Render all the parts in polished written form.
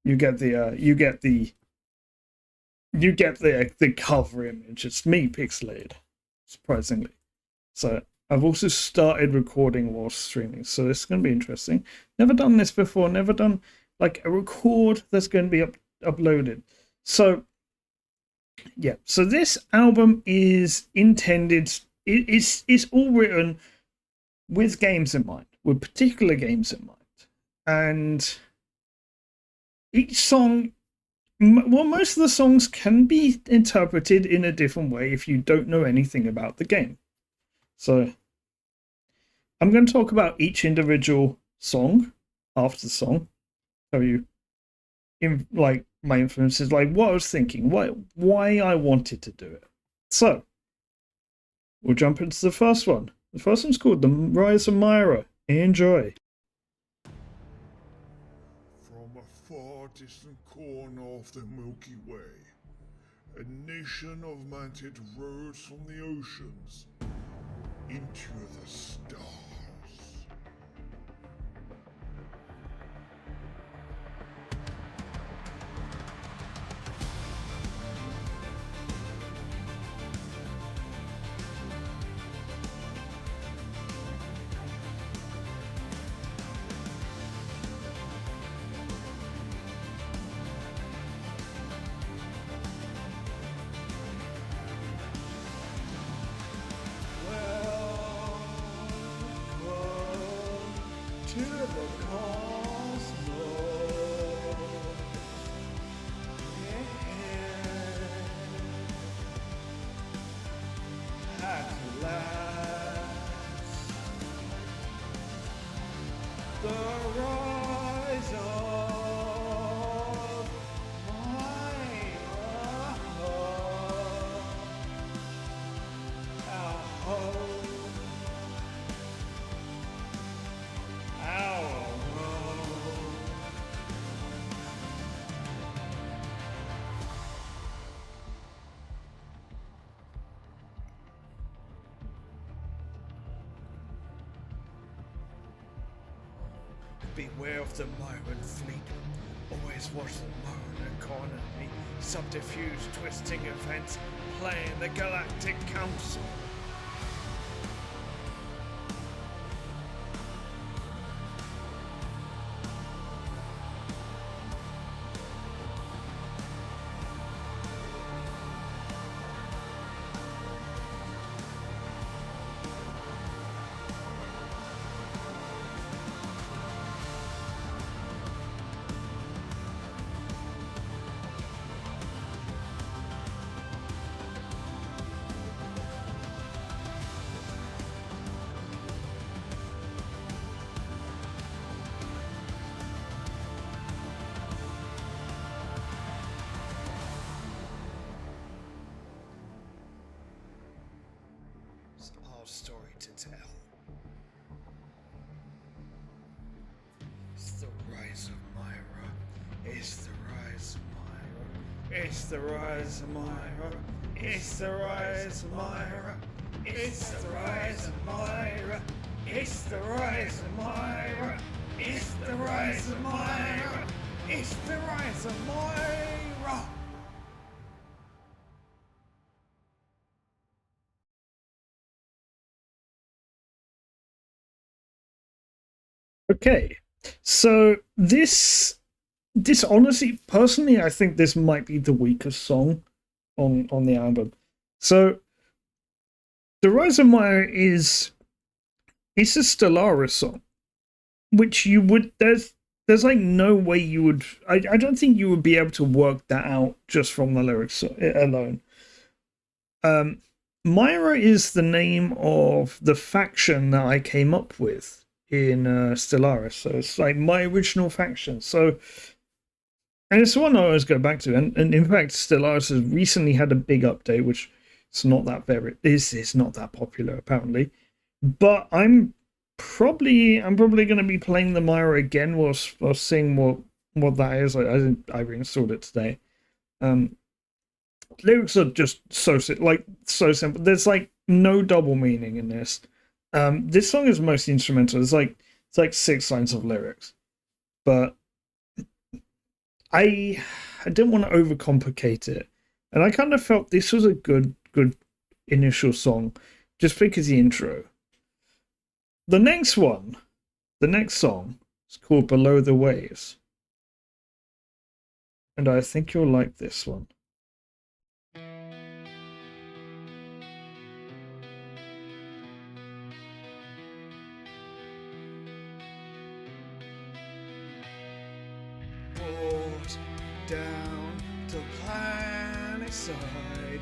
You get the cover image. It's me pixelated, surprisingly. So I've also started recording while streaming, so this is going to be interesting. Never done this before. Never done like a record that's going to be uploaded. So yeah, so this album is intended. It's all written with games in mind, with particular games in mind, and each song. Well, most of the songs can be interpreted in a different way if you don't know anything about the game. So I'm going to talk about each individual song after the song. Tell you, like my influences, like what I was thinking, why I wanted to do it. So we'll jump into the first one. The first one's called "The Rise of Myra." Enjoy. From a far distant corner of the Milky Way, a nation of mantis rose from the oceans into the stars. To the cosmos, at last, the rise of Myra, our home. Beware of the Myran fleet. Always watch the Myran economy. Subterfuge, twisting events, playing the Galactic Council. It's our story to tell. It's the rise of Myra. It's the rise of Myra. It's the rise of Myra. It's the rise of Myra. It's the rise of Myra. It's the rise of Myra. It's the rise of Myra. It's the rise of Myra. Okay, so this honestly, personally, I think this might be the weakest song on the album. So the Rise of Maya is it's a Stellaris song, which you would there's like no way you would I don't think you would be able to work that out just from the lyrics alone. Myra is the name of the faction that I came up with in Stellaris, so it's like my original faction. So, and it's the one I always go back to. And in fact, Stellaris has recently had a big update, which it's not that is not that popular apparently. But I'm probably going to be playing the Myra again while seeing what that is. I reinstalled it today. Lyrics are just so simple. There's like no double meaning in this. This song is mostly instrumental. It's like 6 lines of lyrics, but I didn't want to overcomplicate it, and I kind of felt this was a good initial song, just because the intro. The next one, the next song, is called "Below the Waves," and I think you'll like this one. Down to planet side,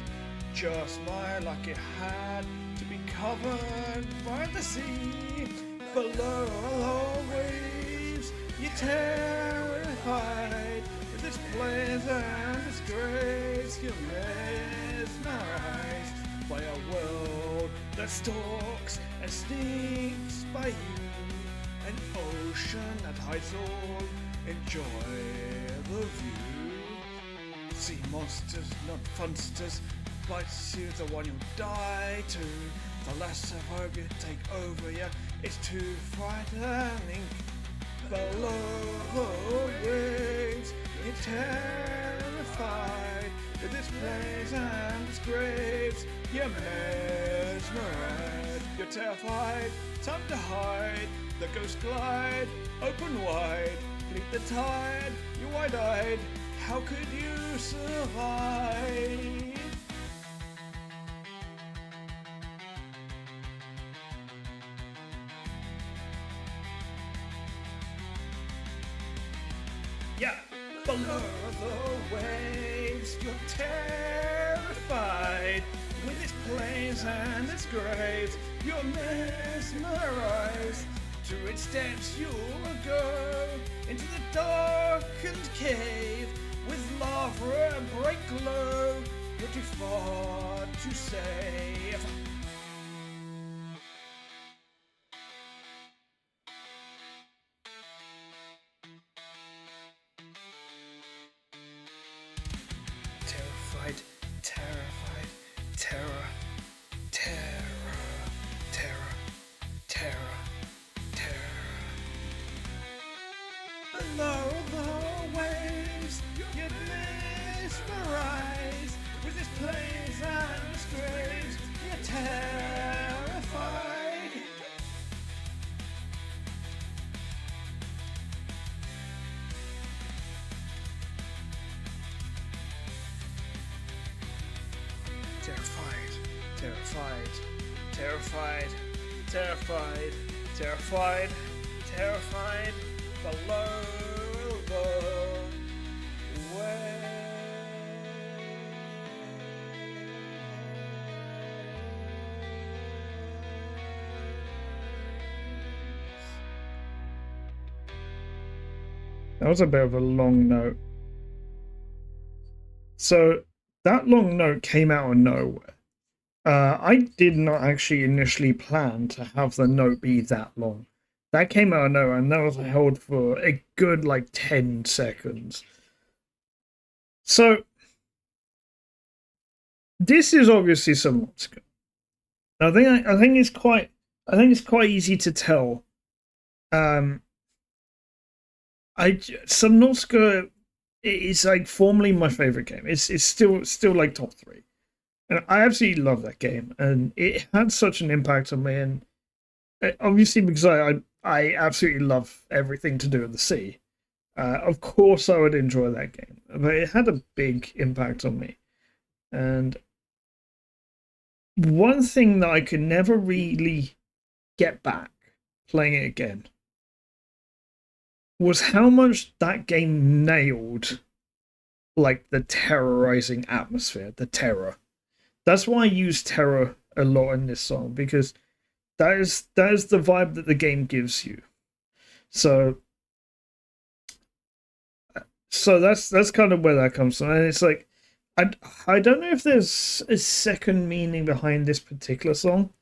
just my luck it had to be covered by the sea. Below waves, you're terrified with its plays and its grace. You're mesmerized by a world that stalks and sneaks by you, an ocean that hides all. Enjoy the view. See monsters, not funsters, but you the one you'll die to. The less of hope you take over you, it's too frightening. Below the waves, you're terrified with its plays and its graves. You're mesmerized, you're terrified, time to hide. The ghosts glide, open wide. Leap the tide, you're wide-eyed. How could you survive? Yeah, below the waves, you're terrified. With its plays and its graves, you're mesmerized. To its depths you'll go, into the darkened cave, with lava and bright glow, you're too far to save. Terrified, terrified, terror, terror, terror, terror. Below the waves, you're mesmerized with its plays and its graves. You're terrified. Terrified, terrified, terrified, terrified, terrified, terrified. Below the That was a bit of a long note. So that long note came out of nowhere. I did not actually initially plan to have the note be that long. That came out of nowhere, and that was held for a good, like, 10 seconds. So, this is obviously Subnautica. I think it's quite easy to tell. Subnautica is like formerly my favorite game. It's still like top 3, and I absolutely love that game, and it had such an impact on me. And obviously because I absolutely love everything to do with the sea. Of course, I would enjoy that game, but it had a big impact on me. And one thing that I could never really get back playing it again was how much that game nailed, like, the terrorizing atmosphere, the terror. That's why I use terror a lot in this song, because that is the vibe that the game gives you. So that's kind of where that comes from. And it's like, I don't know if there's a second meaning behind this particular song.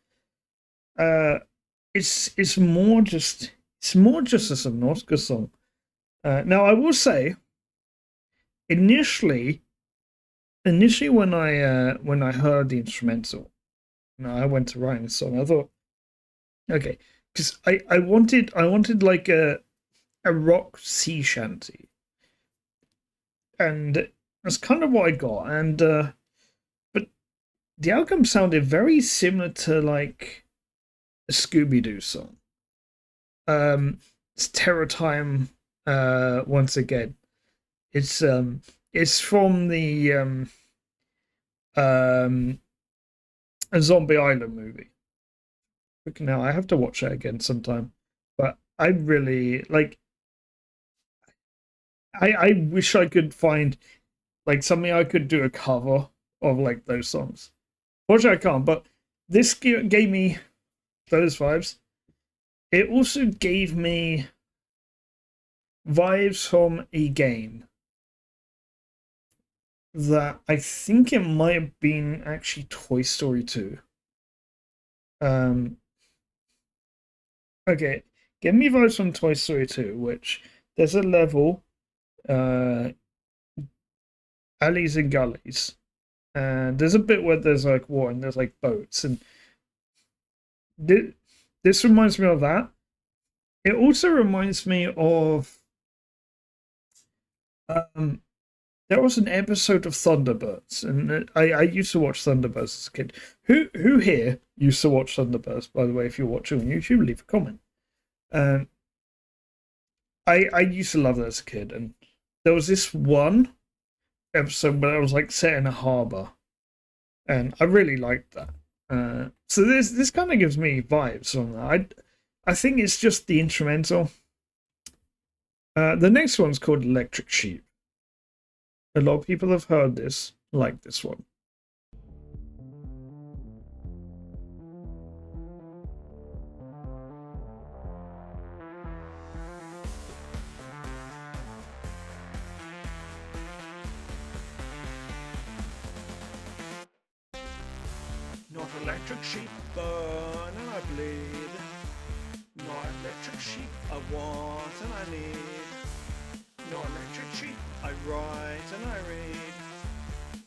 It's more just a Subnautica song. Now I will say, initially when I heard the instrumental, I went to writing the song. I thought, okay, because I wanted like a rock sea shanty. and that's kind of what I got. And but the album sounded very similar to like a Scooby Doo song. It's Terror Time. Once again, it's from the um a Zombie Island movie. Look, now I have to watch that again sometime. But I really like. I wish I could find like something I could do a cover of like those songs. Fortunately, I can't. But this gave me those vibes. It also gave me vibes from a game that I think it might have been actually Toy Story 2. Um, okay, give me vibes from Toy Story 2, which there's a level, uh, alleys and gullies, and there's a bit where there's like water and there's like boats, and this reminds me of that. It also reminds me of um, there was an episode of Thunderbirds, and I used to watch Thunderbirds as a kid. Who here used to watch Thunderbirds? By the way, if you're watching on YouTube, leave a comment. Um, I used to love that as a kid, and there was this one episode where I was like set in a harbor, and I really liked that. So this kind of gives me vibes from that. I think it's just the instrumental. The next one's called Electric Sheep. A lot of people have heard this, like this one. Not electric sheep, burn and I bleed. Not electric sheep, I want and I need. Not electric sheep, I write and I read.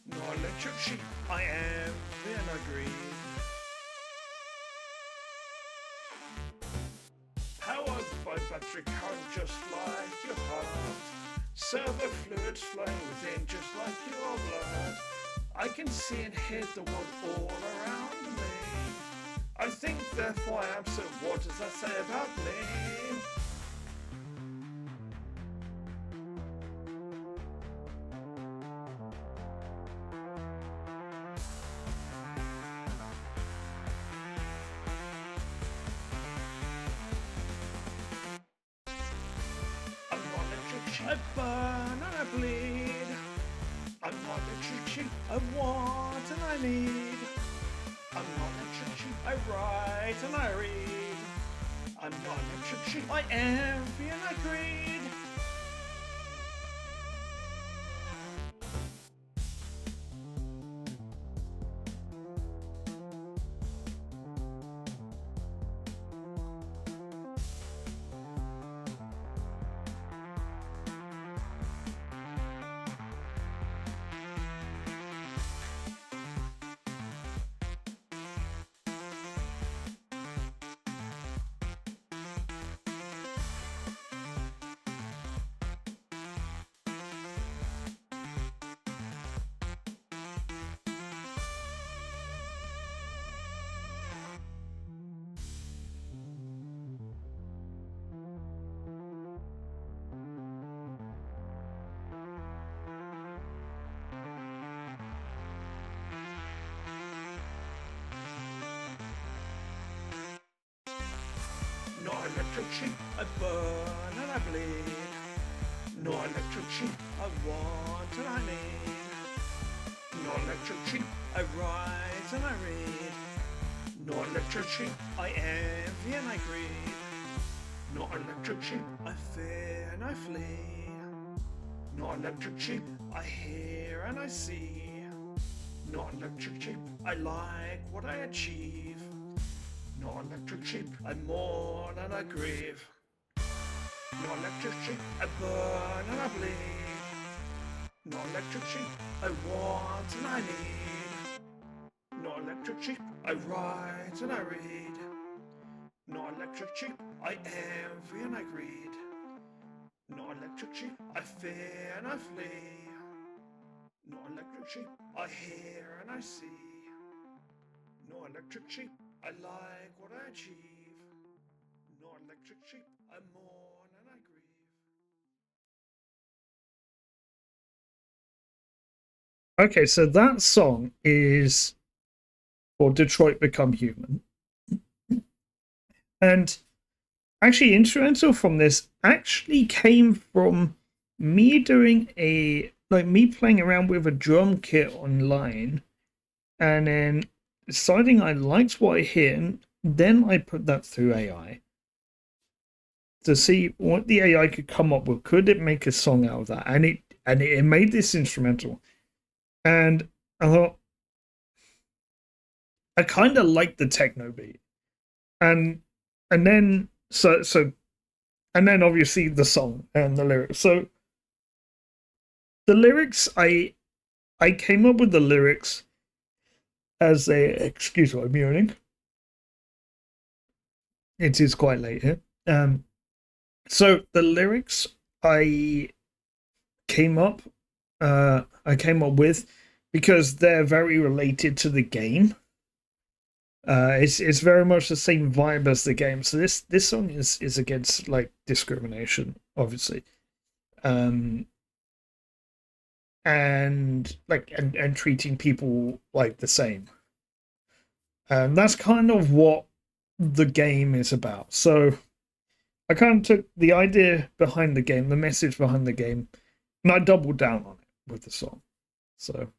Not electric sheep, I envy and I greed. Powered by battery current just like your heart. Servo fluids flowing within just like your blood. I can see and hear the world all around me. I think therefore I am, so what does that say about me? I'm not electric sheep, I burn and I bleed. I'm not electric sheep, I want and I need. I'm not electric sheep, I write and I read. I'm not electric sheep, I envy and I greed. Not electric sheep, I burn and I bleed. Not electric sheep, I want and I need. Not electric sheep, I write and I read. Not electric sheep, I envy and I greed. Not electric sheep, I fear and I flee. Not electric sheep, I hear and I see. Not electric sheep, I like what I achieve. Not electric sheep, I mourn and I grieve. Not electric sheep, I burn and I bleed. Not electric sheep, I want and I need. Not electric sheep, I write and I read. Not electric sheep, I envy and I greed. Not electric sheep, I fear and I flee. Not electric sheep, I hear and I see. Not electric sheep, I like what I achieve. Not electric sheep, I mourn and I grieve. Okay, so that song is for Detroit Become Human. And actually, instrumental from this actually came from me doing me playing around with a drum kit online and then deciding I liked what I hear, and then I put that through AI to see what the AI could come up with. Could it make a song out of that? And it made this instrumental. And I thought, I kind of liked the techno beat. And then and then obviously the song and the lyrics. So the lyrics, I came up with the lyrics as a, excuse what I'm yawning. It is quite late here. So the lyrics I came up with because they're very related to the game. It's very much the same vibe as the game. So this song is against like discrimination, obviously, and treating people like the same. And that's kind of what the game is about. So I kind of took the idea behind the game, the message behind the game, and I doubled down on it with the song. So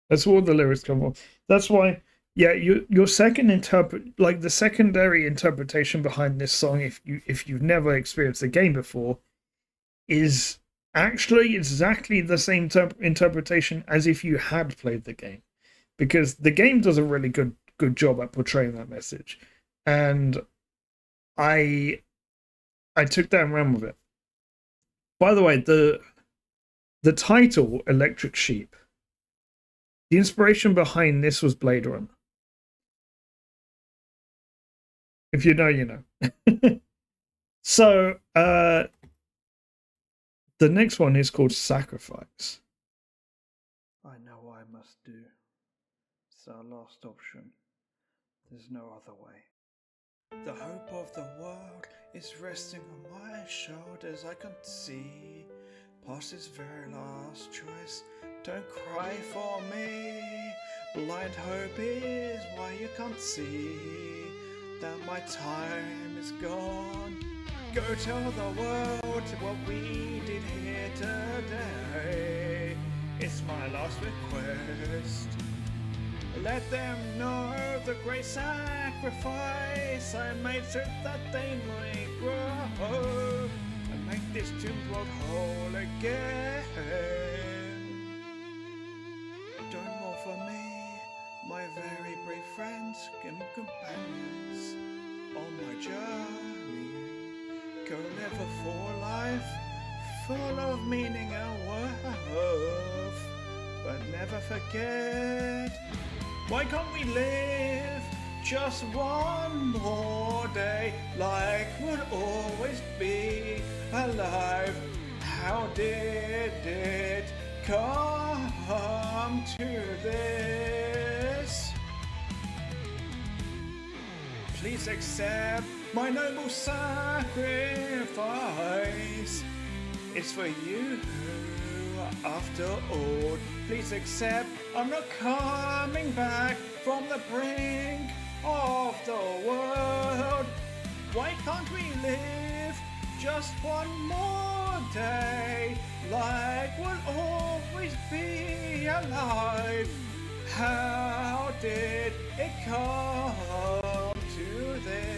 that's where the lyrics come from. That's why, yeah, your the secondary interpretation behind this song, if you've never experienced the game before, is actually exactly the same interpretation as if you had played the game, because the game does a really good job at portraying that message, and I took that and ran with it. By the way, the title Electric Sheep, the inspiration behind this was Blade Runner. If you know, you know. So the next one is called Sacrifice. I know what I must do. It's our last option. There's no other way. The hope of the world is resting on my shoulders. I can't see past this very last choice. Don't cry for me. Blind hope is why you can't see that my time is gone. Go tell the world what we did here today. It's my last request. Let them know the great sacrifice I made so that they might grow and make this doomed world whole again. Don't mourn for me, my very brave friends and companions on my journey. Go live a full life, full of meaning and worth, but never forget. Why can't we live just one more day like we'll always be alive? How did it come to this? Please accept my noble sacrifice. It's for you. After all, please accept I'm not coming back from the brink of the world. Why can't we live just one more day like we'll always be alive? How did it come to this?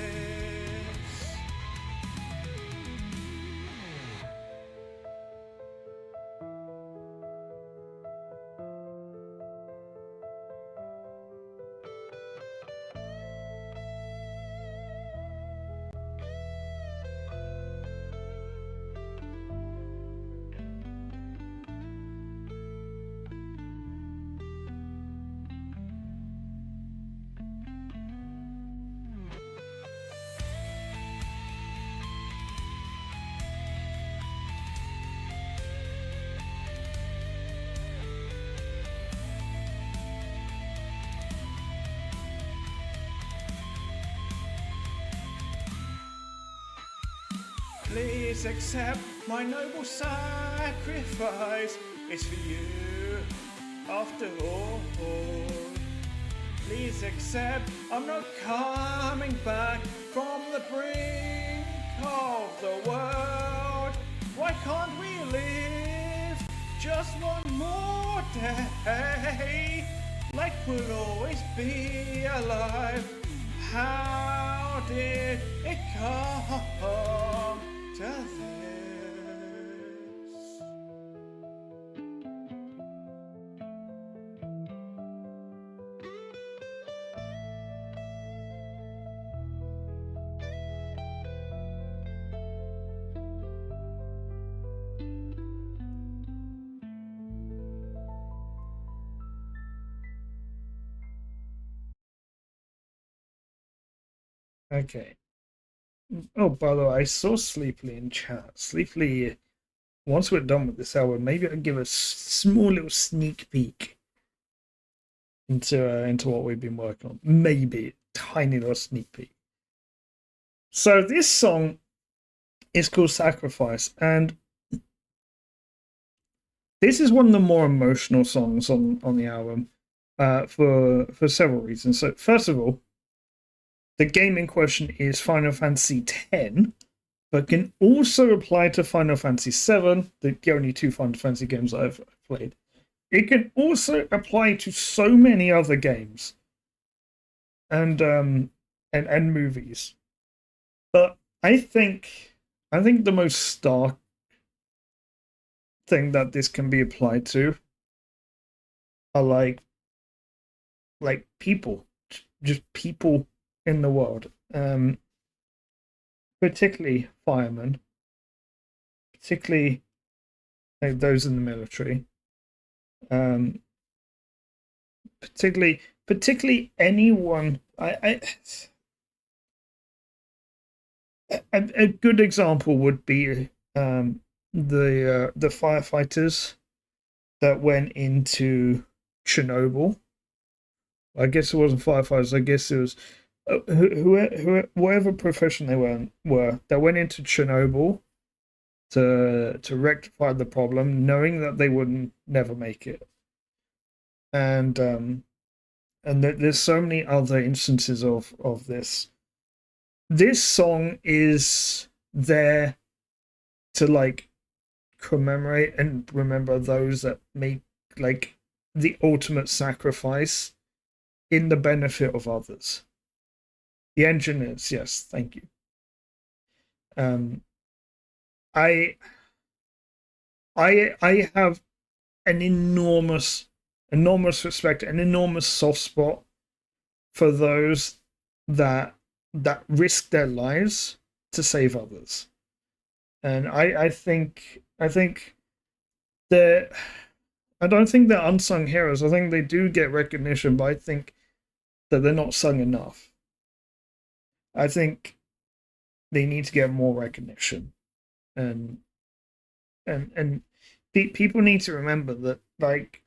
Please accept my noble sacrifice. It's for you, after all. Please accept I'm not coming back from the brink of the world. Why can't we live just one more day? Like we'll always be alive. How did it come to this? Okay. Oh, by the way, I saw Sleepily in chat. Sleepily, once we're done with this hour, maybe I'll give a small little sneak peek into what we've been working on. Maybe tiny little sneak peek. So this song is called Sacrifice, and this is one of the more emotional songs on the album for several reasons. So first of all, the game in question is Final Fantasy X, but can also apply to Final Fantasy VII, the only two Final Fantasy games I've played. It can also apply to so many other games and movies. But I think the most stark thing that this can be applied to are like people, just people in the world, particularly firemen, particularly like those in the military, particularly anyone. A good example would be the firefighters that went into Chernobyl. I guess it wasn't firefighters. I guess it was whatever profession they were that went into Chernobyl to rectify the problem, knowing that they would never make it. And there's so many other instances of this. This song is there to like commemorate and remember those that make like the ultimate sacrifice in the benefit of others. The engineers, yes, thank you. I have an enormous respect, an enormous soft spot for those that risk their lives to save others. And I think they're, I don't think they're unsung heroes. I think they do get recognition, but I think that they're not sung enough. I think they need to get more recognition, and people need to remember that like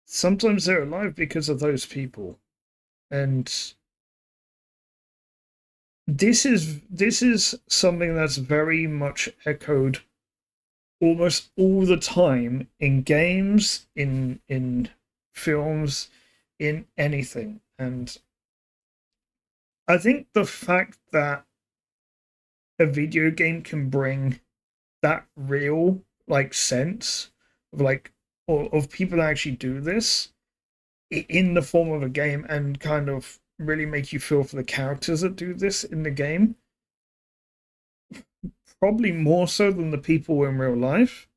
sometimes they're alive because of those people, and this is something that's very much echoed almost all the time in games, in films, in anything. And I think the fact that a video game can bring that real like sense of like of people that actually do this in the form of a game and kind of really make you feel for the characters that do this in the game, probably more so than the people in real life.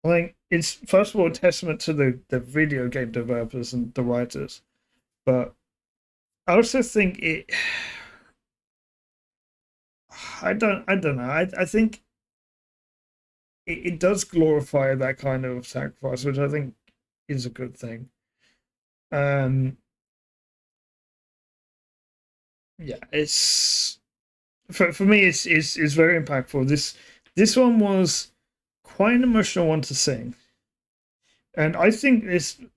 I think it's first of all a testament to the video game developers and the writers, but I also think I don't know. I think it does glorify that kind of sacrifice, which I think is a good thing. Yeah, it's for me it's very impactful. This one was quite an emotional one to sing. And I think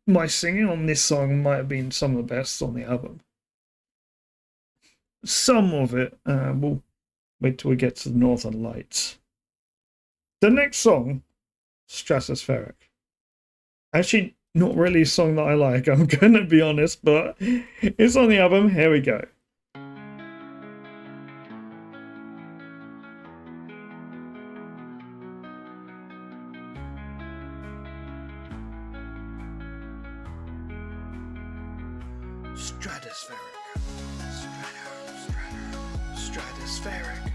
my singing on this song might have been some of the best on the album. Some of it we'll Wait till we get to the Northern Lights. The next song, Stratospheric. Actually, not really a song that I like, I'm gonna be honest, but it's on the album. Here we go. Stratospheric. Stratospheric.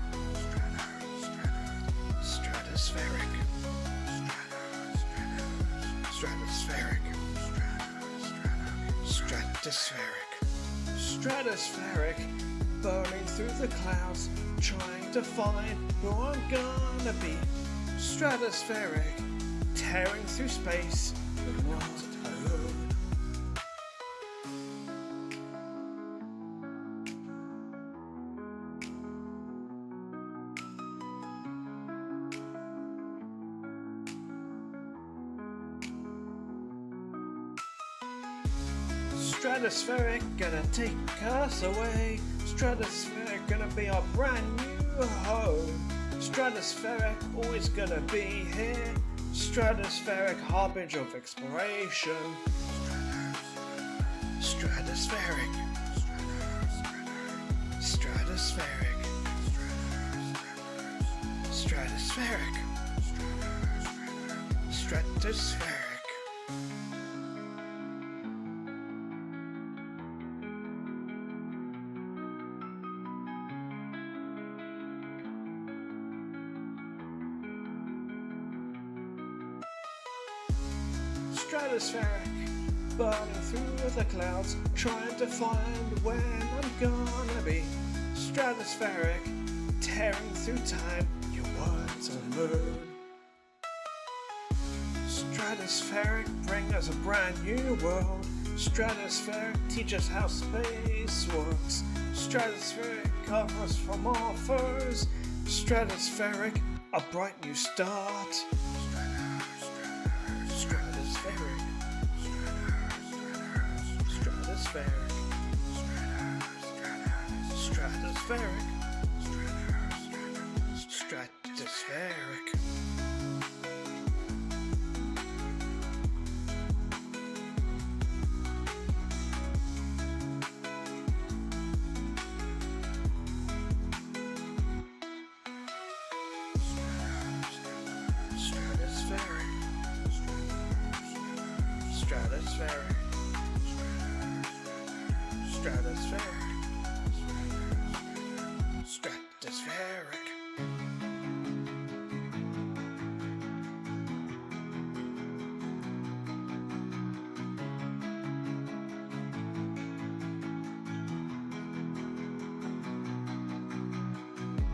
Stratospheric. Stratospheric. Stratospheric. Stratospheric. Burning through the clouds, trying to find who I'm gonna be. Stratospheric. Tearing through space, but not alone. Stratospheric gonna take us away. Stratospheric gonna be our brand new home. Stratospheric always gonna be here. Stratospheric harbinger of exploration. Stratospheric. Stratospheric. Stratospheric. Stratospheric. Stratospheric, burning through the clouds, trying to find when I'm gonna be. Stratospheric, tearing through time, your words alone. Stratospheric, bring us a brand new world. Stratospheric, teach us how space works. Stratospheric, cover us from our foes. Stratospheric, a bright new start. Stratospheric. Stratospheric. Stratospheric. Stratospheric. Stratospheric. Stratospheric. Stratospheric.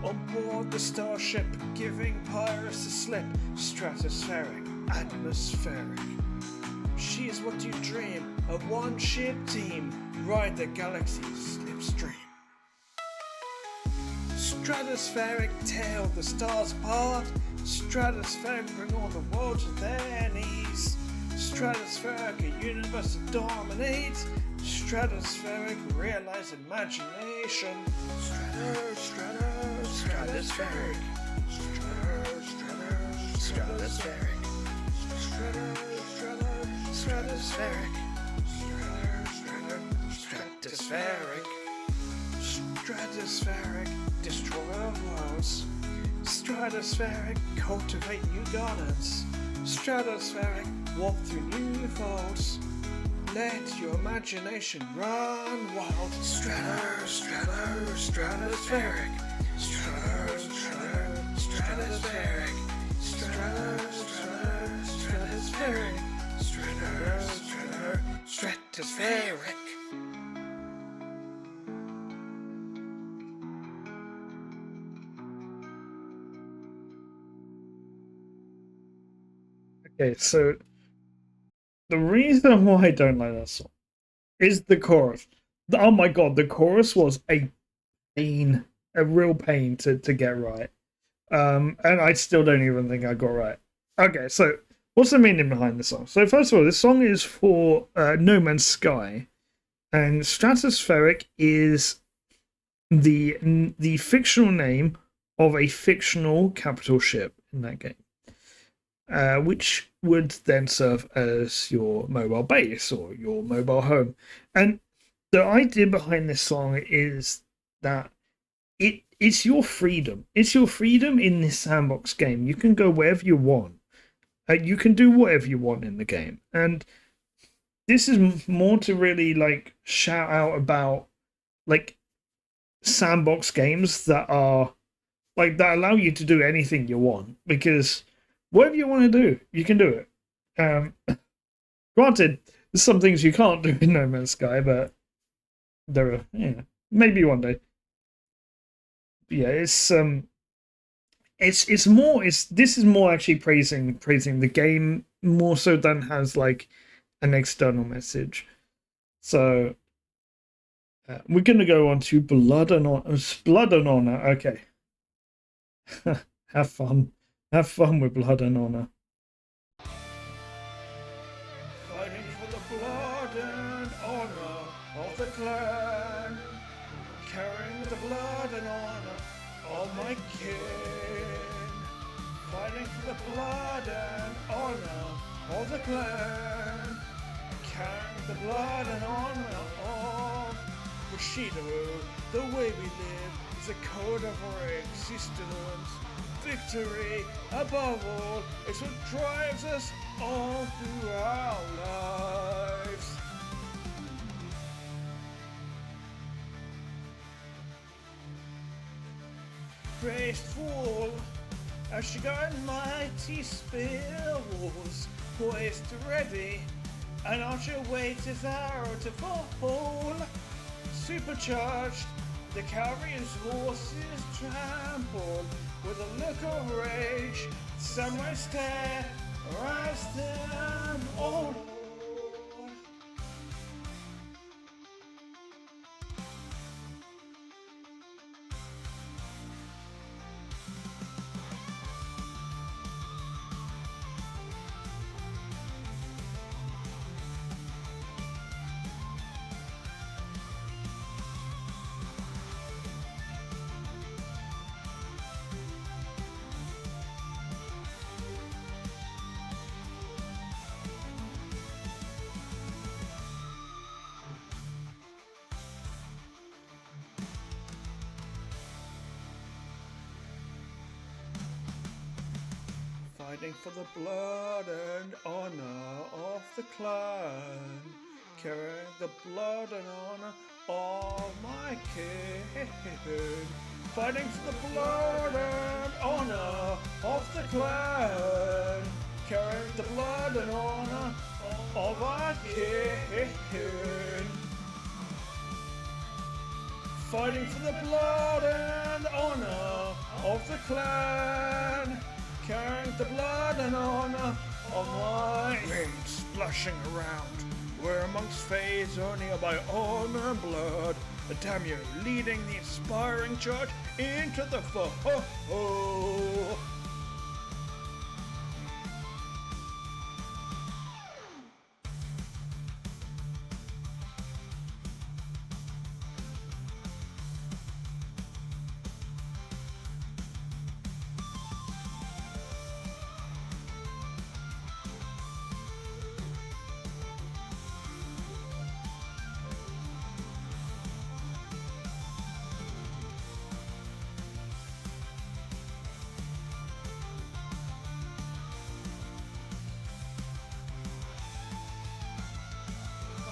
Aboard the starship, giving pirates a slip. Stratospheric, atmospheric. She's what you dream, a one-ship team, ride the galaxy's slipstream. Stratospheric, tear the stars apart. Stratospheric, bring all the world to their knees. Stratospheric, a universe to dominate. Stratospheric, realize imagination. Stratospheric. Stratospheric. Stratospheric. Stratospheric. Stratospheric. Stratospheric. Destroy our worlds. Stratospheric. Cultivate new gardens. Stratospheric. Walk through new folds. Let your imagination run wild. Stratospheric. Stratospheric. Stratospheric. Stratospheric. Okay, so the reason why I don't like that song is the chorus. Oh my god, the chorus was a pain, a real pain to get right. And I still don't even think I got right. Okay, so what's the meaning behind the song? So first of all, this song is for No Man's Sky, and Stratospheric is the fictional name of a fictional capital ship in that game, which would then serve as your mobile base or your mobile home. And the idea behind this song is that it's your freedom. It's your freedom in this sandbox game. You can go wherever you want. You can do whatever you want in the game. And this is more to really like shout out about like sandbox games that are like that allow you to do anything you want, because whatever you want to do, you can do it. Granted, there's some things you can't do in No Man's Sky, but there are, yeah, maybe one day. But yeah, it's more this is more actually praising the game more so than has like an external message. So we're gonna go on to Blood and Honor. Okay. Have fun with Blood and Honor. Fighting for the blood and honor of the clan, carrying the blood and honor of my kin. Fighting for the blood and honor of the clan, carrying the blood and honor of Bushido. The way we live is a code of our existence. Victory, above all, is what drives us all through our lives. Graceful, as she got mighty spills, poised ready, and archer waits his arrow to fall. Supercharged, the cavalry's horses trampled. With a look of rage, samurai stare, rise them all. Fighting for the blood and honor of the clan, carrying the blood and honor of my kin. Fighting for the blood and honor of the clan, carrying the blood and honor of our kin. Fighting for the blood and honor of the clan, carrying the blood and honor of my rain splashing around. We're amongst fays only by honor and blood. Damn you, leading the inspiring charge into the foe.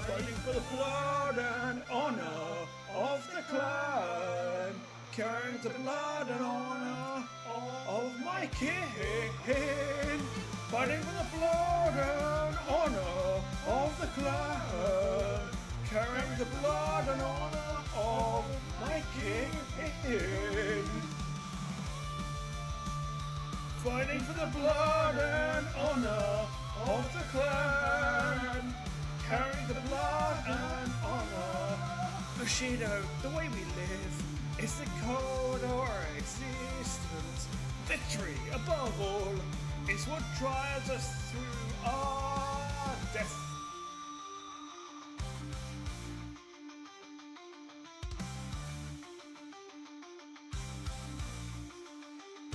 Fighting for the blood and honor of the clan, carrying the blood and honor of my kin. Fighting for the blood and honor of the clan, carrying the blood and honor of my kin. Fighting for the blood and honor of the clan, carrying the blood and honor. Bushido, the way we live is the code of our existence. Victory, above all, is what drives us through our death.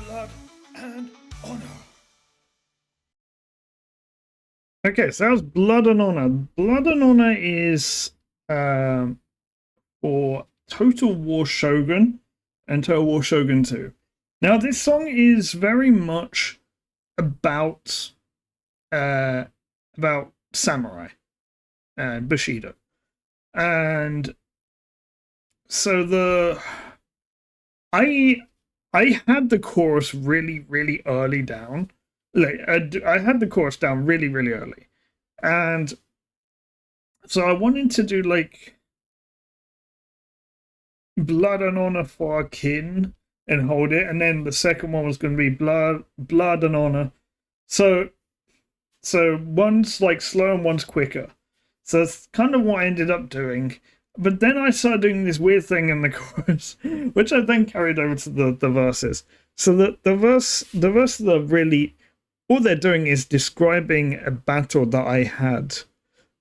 blood and honor. Okay, so that was Blood and Honor. Blood and Honor is for Total War Shogun and Total War Shogun 2. Now, this song is very much about samurai and Bushido. And so I had the chorus really, really early down. Like I had the chorus down really, really early, and so I wanted to do like Blood and Honor for our kin and hold it, and then the second one was going to be blood and honor. So one's like slow and one's quicker. So that's kind of what I ended up doing. But then I started doing this weird thing in the chorus, which I then carried over to the verses. So the verse that really, all they're doing is describing a battle that I had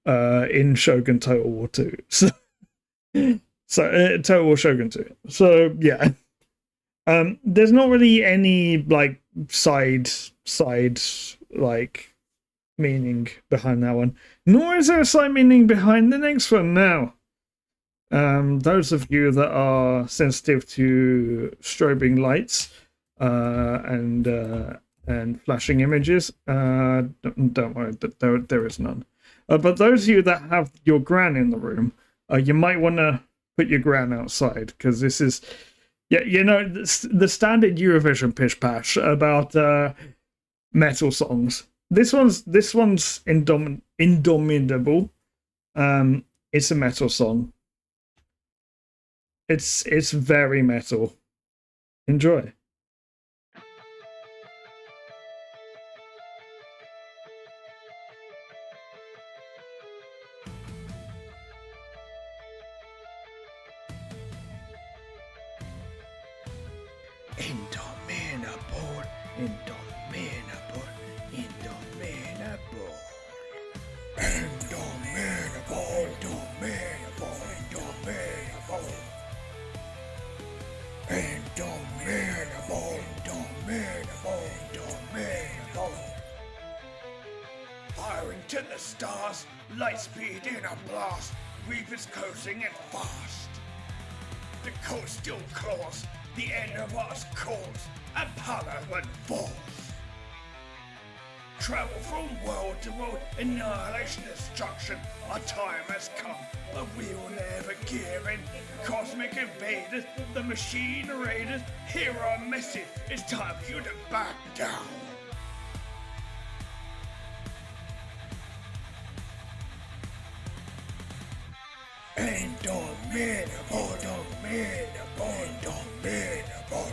in Shogun Total War 2. So Total War Shogun 2. So yeah. There's not really any like side like meaning behind that one. Nor is there a side meaning behind the next one now. Those of you that are sensitive to strobing lights and flashing images, don't worry, there is none. But those of you that have your gran in the room, you might want to put your gran outside, because this is, yeah, you know, the standard Eurovision pish pash about metal songs. This one's Indomitable. It's a metal song. It's very metal. Enjoy. Indomitable, indomitable, indomitable. Indomitable, indomitable, indomitable. Indomitable, indomitable, indomitable. Firing to the stars, light speed in a blast, reapers coasting it fast. The coast still claws, the end of us calls, and power went forth. Travel from world to world, annihilation, destruction. Our time has come, but we will never give in. Cosmic invaders, the machine raiders, hear our message. It's time for you to back down. Indomitable, indomitable, indomitable.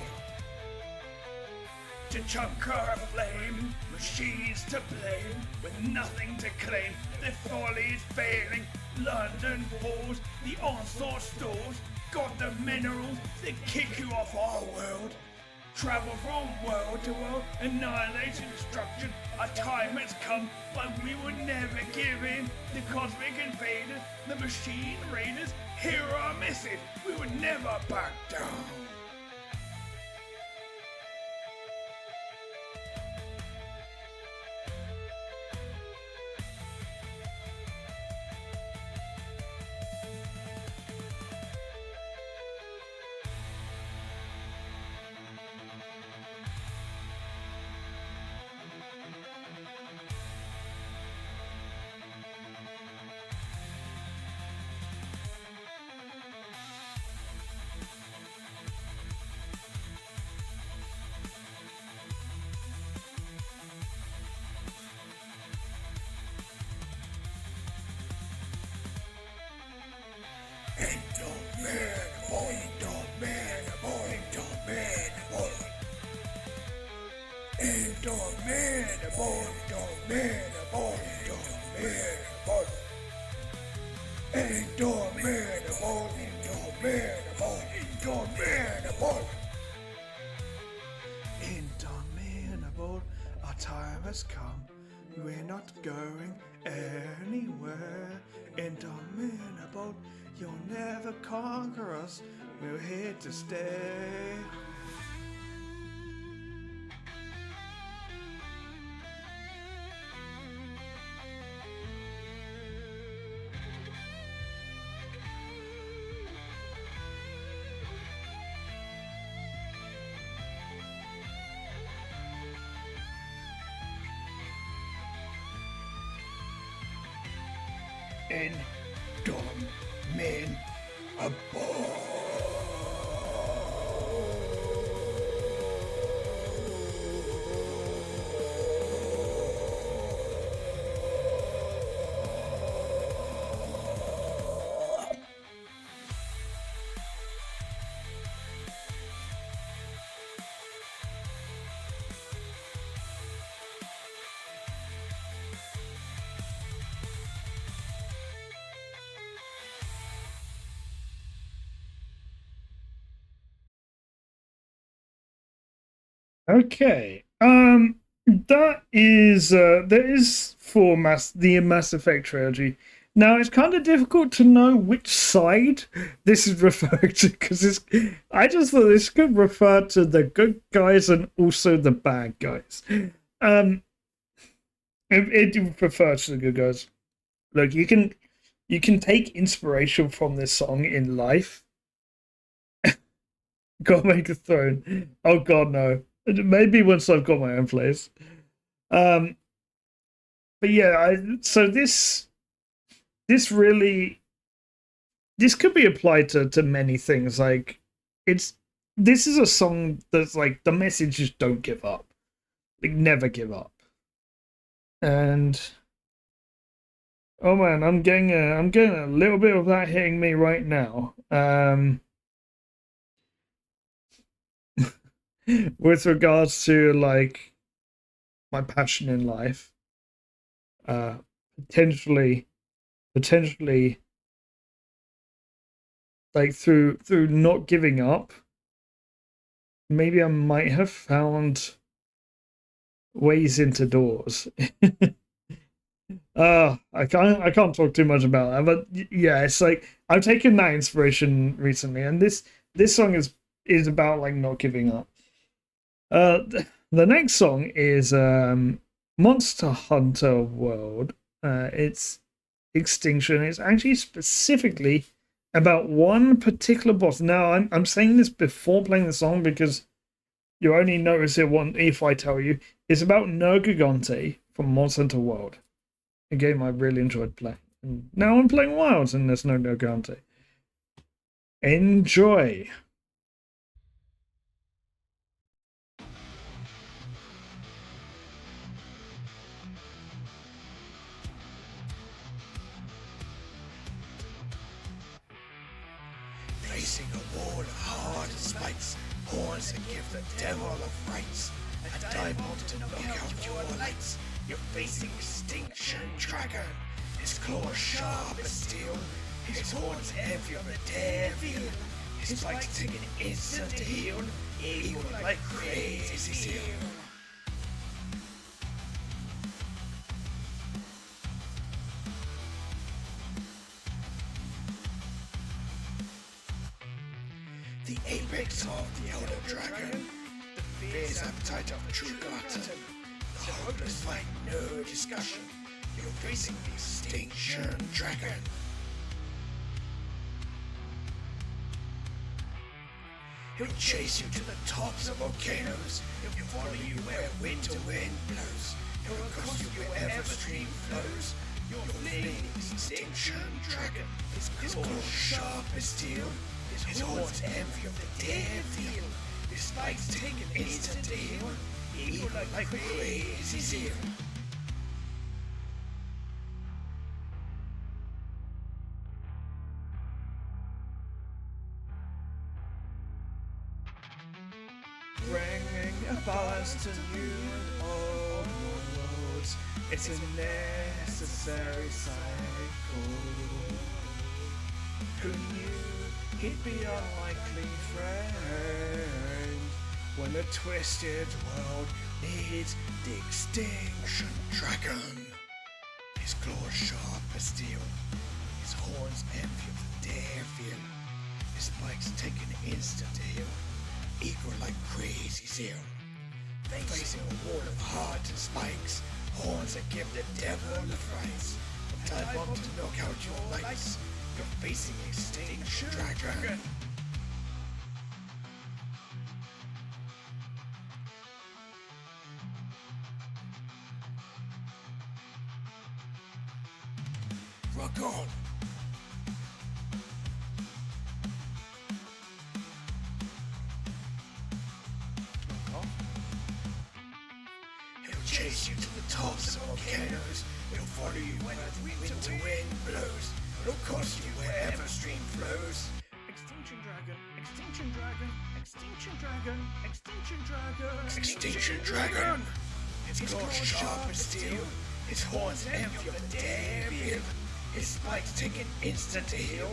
To chunker a flame, machines to blame, with nothing to claim, their folly is failing. London falls, the onslaught stalls, got the minerals that kick you off our world. Travel from world to world, annihilation, destruction. Our time has come, but we will never give in. The cosmic invaders, the machine raiders, hear our message. We will never back down. Indomitable, indomitable, indomitable. Indomitable, indomitable, indomitable. Indomitable, our time has come. We're not going anywhere. Indomitable, you'll never conquer us. We're here to stay. in Dom Min Above. Okay. That is for the Mass Effect trilogy. Now it's kind of difficult to know which side this is referring to because I just thought this could refer to the good guys and also the bad guys. It refers to the good guys. Look, you can take inspiration from this song in life. Gotta make a throne. Oh god, no. Maybe once I've got my own place. But yeah, so this really could be applied to many things. Like this is a song that's like the message is don't give up. Like never give up. And oh man, I'm getting a little bit of that hitting me right now. With regards to like my passion in life, potentially like through not giving up, maybe I might have found ways into doors. I can't talk too much about that, but yeah, it's like I've taken that inspiration recently, and this song is about like not giving up. The next song is Monster Hunter World. It's Extinction. It's actually specifically about one particular boss. Now, I'm saying this before playing the song because you only notice it if I tell you. It's about Nergigante from Monster Hunter World, a game I really enjoyed playing. And now I'm playing Wilds and there's no Nergigante. Enjoy. Facing a wall of hard spikes, horns that give the devil of rights. A diamond to knock out your lights. You're facing Extinction Dragon. His claws sharp as steel. His horns heavy of the devil. His spikes take an instant to heal. Evil like crazy zeal. The apex of the elder dragon, the fierce appetite of the true glutton, the hopeless fight, no discussion. You're facing the Extinction Dragon. He'll chase you to the tops of volcanoes. He'll follow you where winter wind blows. He'll accost you wherever stream flows. You're fleeing the Extinction Dragon. His claws sharp as steel. His horns envy of the devil. His spikes take an instant to heal. Evil like crazy zeal. Bringing a balance to new and old worlds. It's a necessary cycle. Who knew he'd be a likely friend when the twisted world needs the Extinction Dragon? His claws sharp as steel, his horns envy of the devil. His spikes take an instant to heal, eager like crazy zeal. Facing a wall of heart and spikes, horns that give the devil the frights. A time bomb to knock out your lights. You're facing Extinction Dragon. rock on. He'll chase you to the tops of volcanoes. He'll follow you when the winter wind blows. It'll cost you wherever stream flows. Extinction Dragon, Extinction Dragon, Extinction Dragon, Extinction Dragon, Extinction Dragon. His claws sharp as steel, his horns empty of the devil. His spikes take an instant to heal.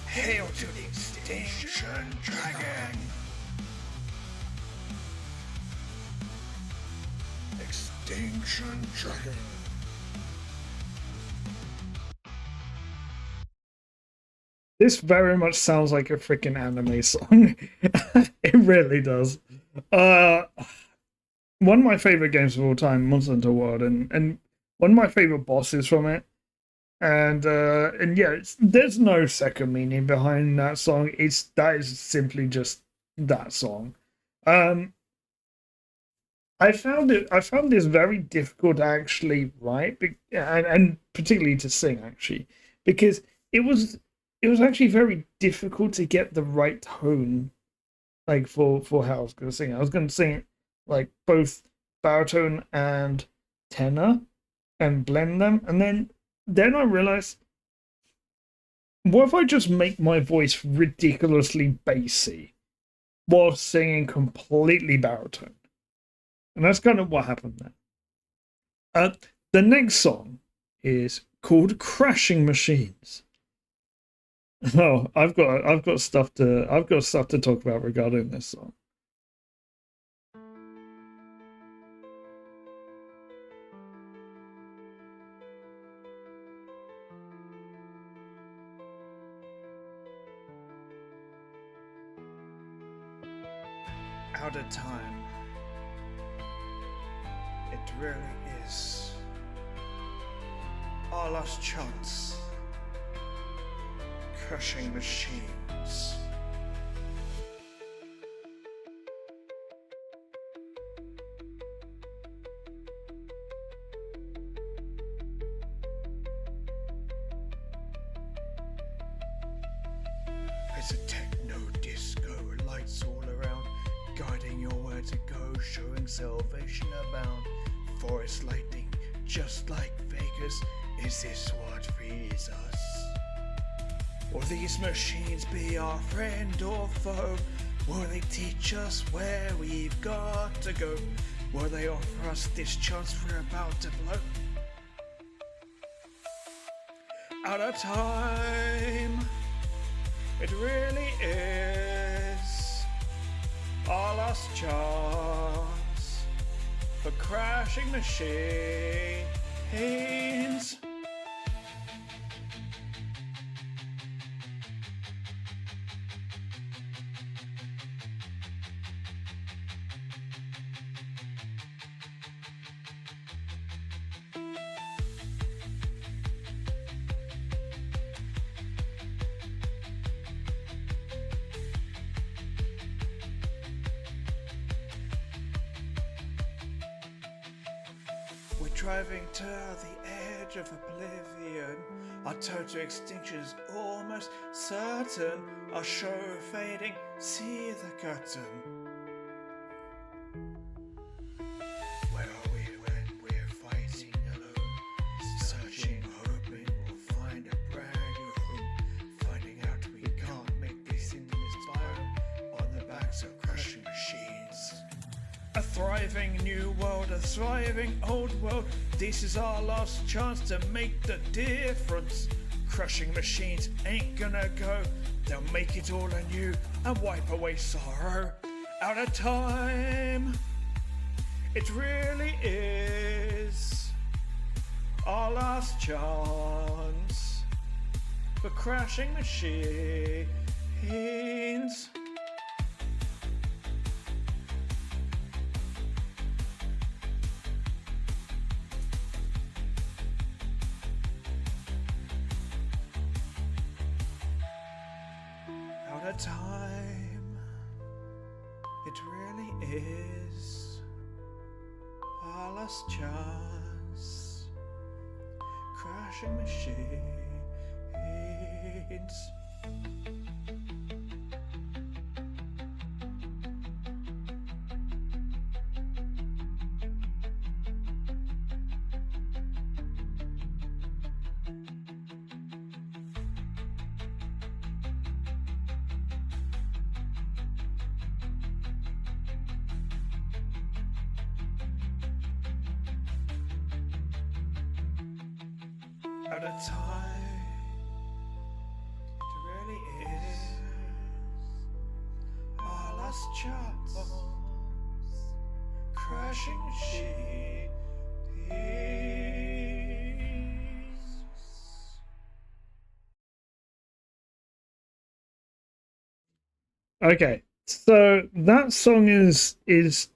Hail to the Extinction Dragon. Extinction Dragon. This very much sounds like a freaking anime song. It really does. One of my favorite games of all time, Monster Hunter World, and one of my favorite bosses from it. And yeah, there's no second meaning behind that song. That is simply just that song. I found this very difficult to actually write, and particularly to sing actually, because it was actually very difficult to get the right tone, like for how I was going to sing it. I was going to sing it like both baritone and tenor, and blend them, and then I realized, what if I just make my voice ridiculously bassy while singing completely baritone? And that's kind of what happened there. The next song is called "Crashing Machines." Oh, I've got stuff to talk about regarding this song. Out of time. It really is our last chance. Crushing machines. It's a techno disco, lights all around, guiding your where to go, showing salvation abound. Forest lightning, just like Vegas, is this what frees us? Will these machines be our friend or foe? Will they teach us where we've got to go? Will they offer us this chance we're about to blow? Out of time, it really is our last chance for crashing machines. We're driving to the edge of oblivion. Our total extinction's almost certain. Our show fading, see the curtain. Where are we when we're fighting alone? Searching, hoping we'll find a brand new home. Finding out we can't make this into this biome on the backs of crushing machines. A thriving new world, a thriving old world. This is our last chance to make the difference. Crushing machines ain't gonna go. They'll make it all anew and wipe away sorrow. Out of time, it really is our last chance for crashing machines. Out of time, it really is our last chance. Crashing machines. winds. At a time, it really is. Our last chance, crashing sheets. Okay, so that song is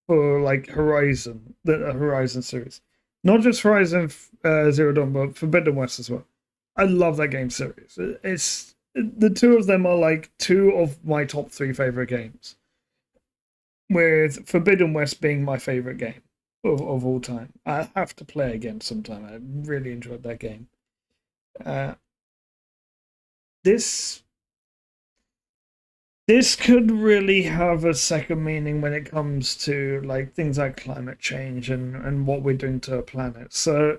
for like Horizon, the Horizon series, not just Horizon Zero Dawn, but Forbidden West as well. I love that game series. It's the two of them are like two of my top three favorite games, with Forbidden West being my favorite game of all time. I have to play again sometime. I really enjoyed that game. This this could really have a second meaning when it comes to like things like climate change and what we're doing to our planet. So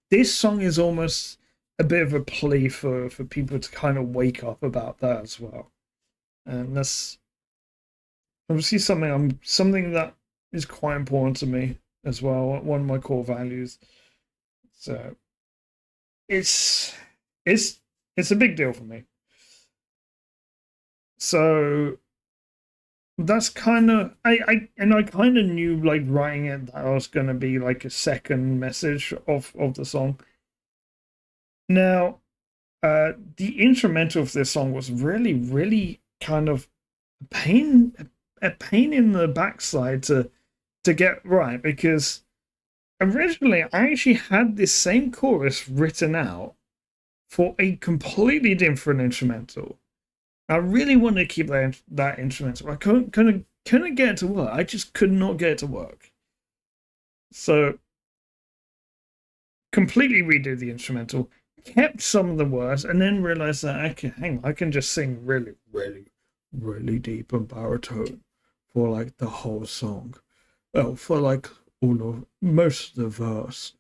this song is almost a bit of a plea for people to kind of wake up about that as well. And that's obviously something that is quite important to me as well. One of my core values. So it's a big deal for me. So that's kind of I kind of knew like writing it that was going to be like a second message of the song. Now, the instrumental of this song was really kind of a pain in the backside to get right, because originally I actually had this same chorus written out for a completely different instrumental. I really wanted to keep that instrumental. I couldn't get it to work. I just could not get it to work. So completely redid the instrumental, kept some of the words, and then realized that I can just sing really deep and baritone for like the whole song. Well, for like most of the verse.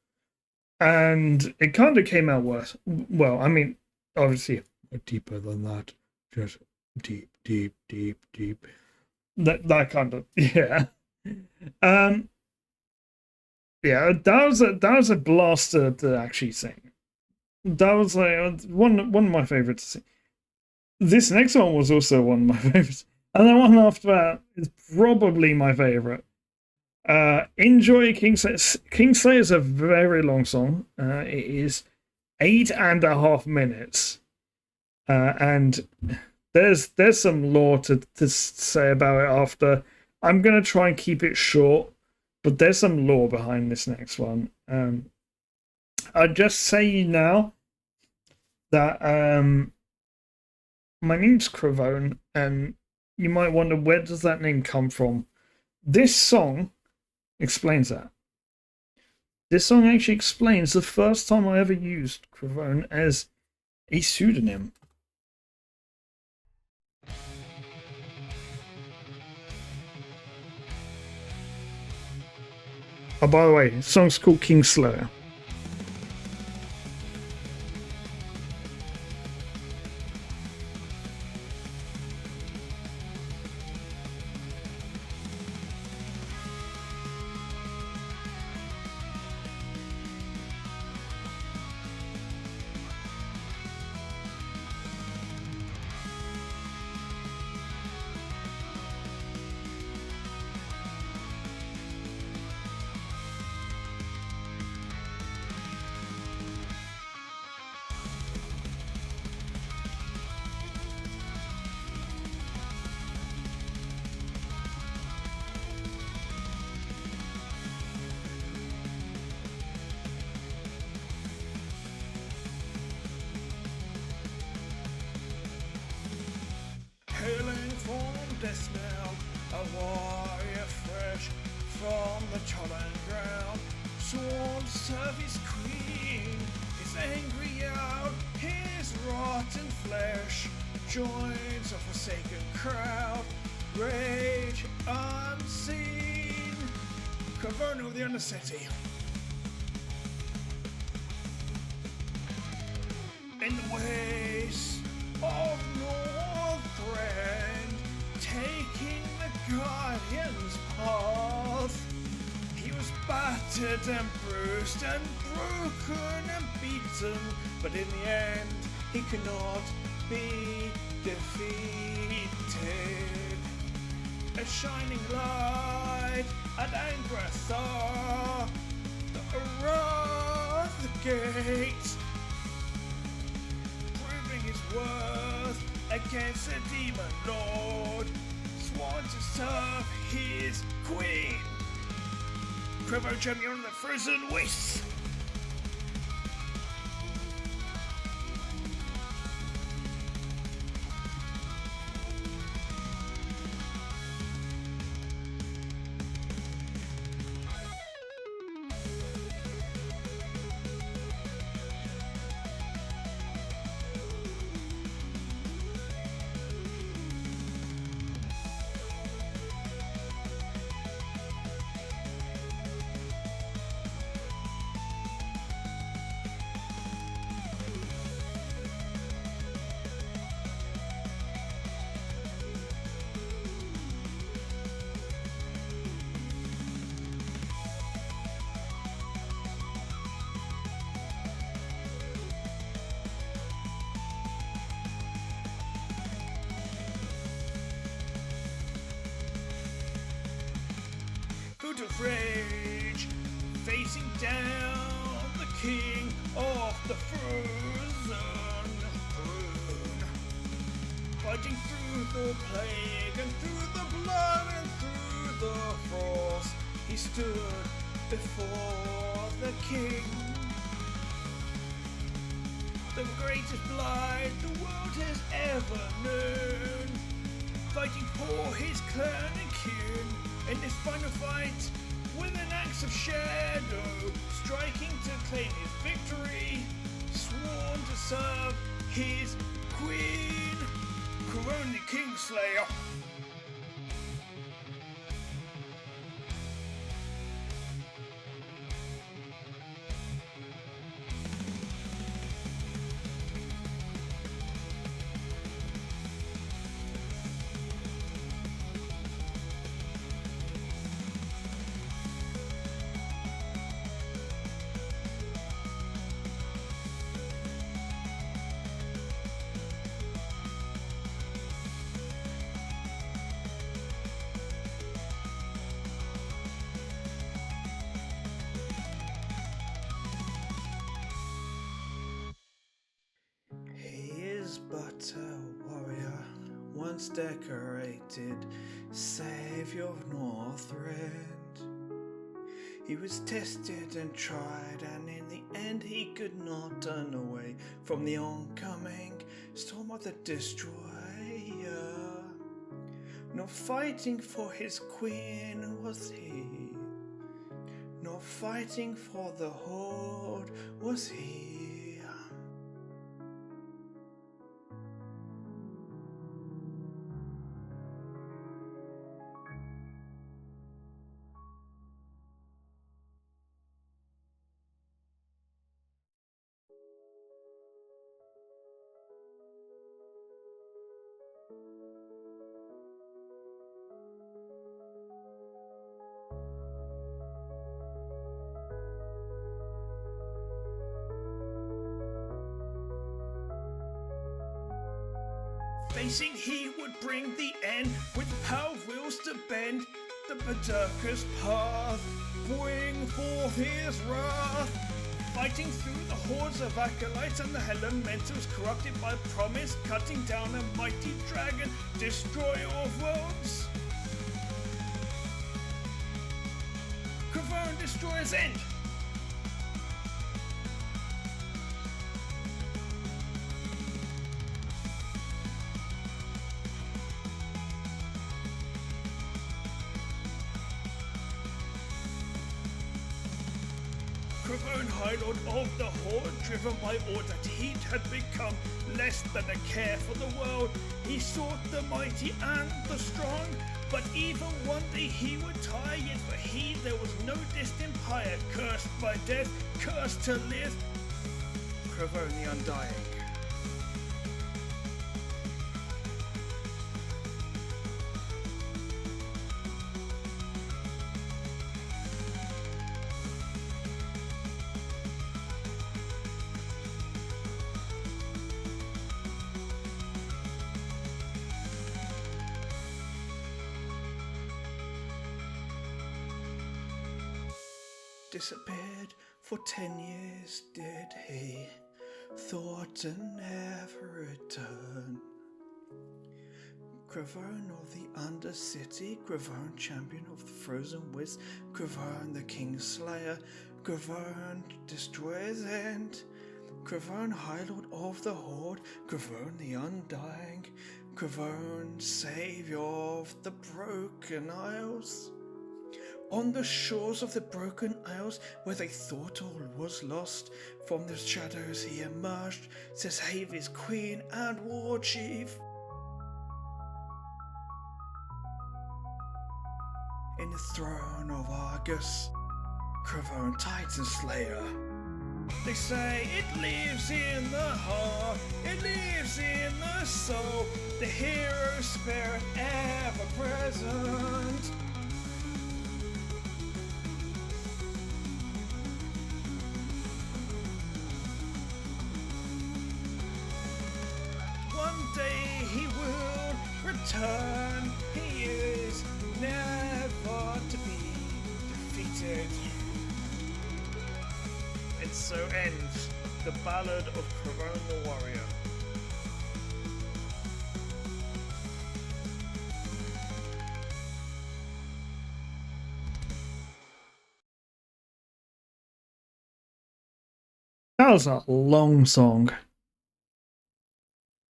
And it kind of came out worse. Well, I mean, obviously deeper than that. Just deep. That kind of, yeah. Yeah, that was a blaster to actually sing. That was like one of my favorites to sing. This next one was also one of my favorites, and the one after that is probably my favorite. Enjoy Kingslayer. Kingslayer is a very long song. It is 8.5 minutes. And there's some lore to say about it after. I'm gonna try and keep it short, but there's some lore behind this next one. I'll just say now that my name's Cravone, and you might wonder, where does that name come from? This song explains that. This song actually explains the first time I ever used Cravone as a pseudonym. Oh, by the way, the song's called Kingslayer. Hailing from death's knell, a warrior fresh from the trodden ground, sworn to serve his queen, is angry out rotten flesh joins a forsaken crowd. Rage unseen. Caverna of the Undercity. In the waste of Northrend, taking the Guardian's path. He was battered and bruised and broken and beaten, but in the end he could not be defeated. A shining light at Angrathar, the Arath Gate, proving his worth against the demon lord, sworn to serve his queen. Quiver champion of the frozen wastes. Foot of rage, facing down the king of the frozen rune. Fighting through the plague and through the blood and through the frost, he stood before the king. The greatest blight the world has ever known, fighting for his clan and kin in this final fight with an axe of shadow, striking to claim his victory, sworn to serve his queen, Corona Kingslayer. But a warrior, once decorated, saviour of Northrend. He was tested and tried, and in the end he could not turn away from the oncoming storm of the destroyer. Nor fighting for his queen was he, nor fighting for the horde was he. Facing he would bring the end, with power wheels to bend the Berserker's path, bring forth his wrath. Fighting through the hordes of acolytes and the elementals, corrupted by promise, cutting down a mighty dragon, destroyer of worlds. Cavern Destroyer's End. Cravone, High Lord of the Horde, driven by order, he had become less than a care for the world. He sought the mighty and the strong, but even one day he would tire, yet for he there was no distant pyre, cursed by death, cursed to live. Cravone the Undying. Disappeared for 10 years, did he? Thought to never return. Cravone of the Undercity, Cravone champion of the Frozen West, Cravone the Kingslayer, Cravone destroyer's end, Cravone High Lord of the Horde, Cravone the Undying, Cravone saviour of the Broken Isles. On the shores of the Broken Isles, where they thought all was lost, from the shadows he emerged, says Havi's queen and war chief. In the throne of Argus, Cravone Titan Slayer. They say it lives in the heart, it lives in the soul, the hero spirit ever present. One day he will return, he is never to be defeated. And so ends the Ballad of Cravone the Warrior. That was a long song.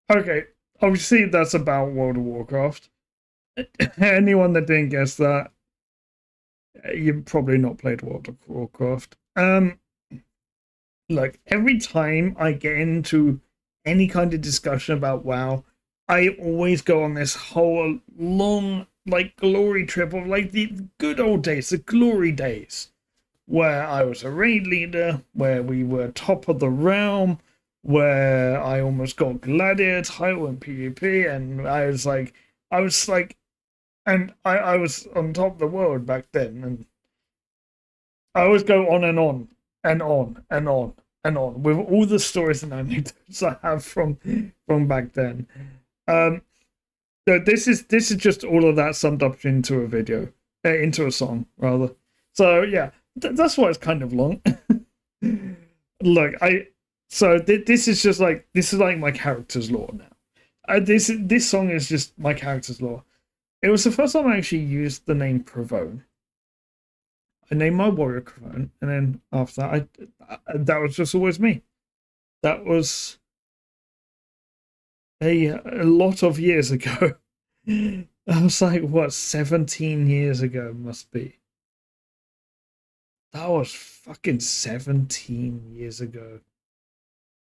Okay, obviously that's about World of Warcraft. Anyone that didn't guess that, you've probably not played World of Warcraft. Look, every time I get into any kind of discussion about WoW, I always go on this whole long, glory trip of, the good old days, the glory days, where I was a raid leader, where we were top of the realm, where I almost got Gladiator title in PvP, and I was on top of the world back then, and I always go on and on and on and on and on with all the stories and anecdotes I have from back then. So this is just all of that summed up into a video, into a song rather. So yeah, that's why it's kind of long. Look, this is like my character's lore now. This song is just my character's lore. It was the first time I actually used the name Cravone. I named my warrior Cravone, and then after that, that was just always me. That was a lot of years ago. I was like, what, 17 years ago must be. That was fucking 17 years ago.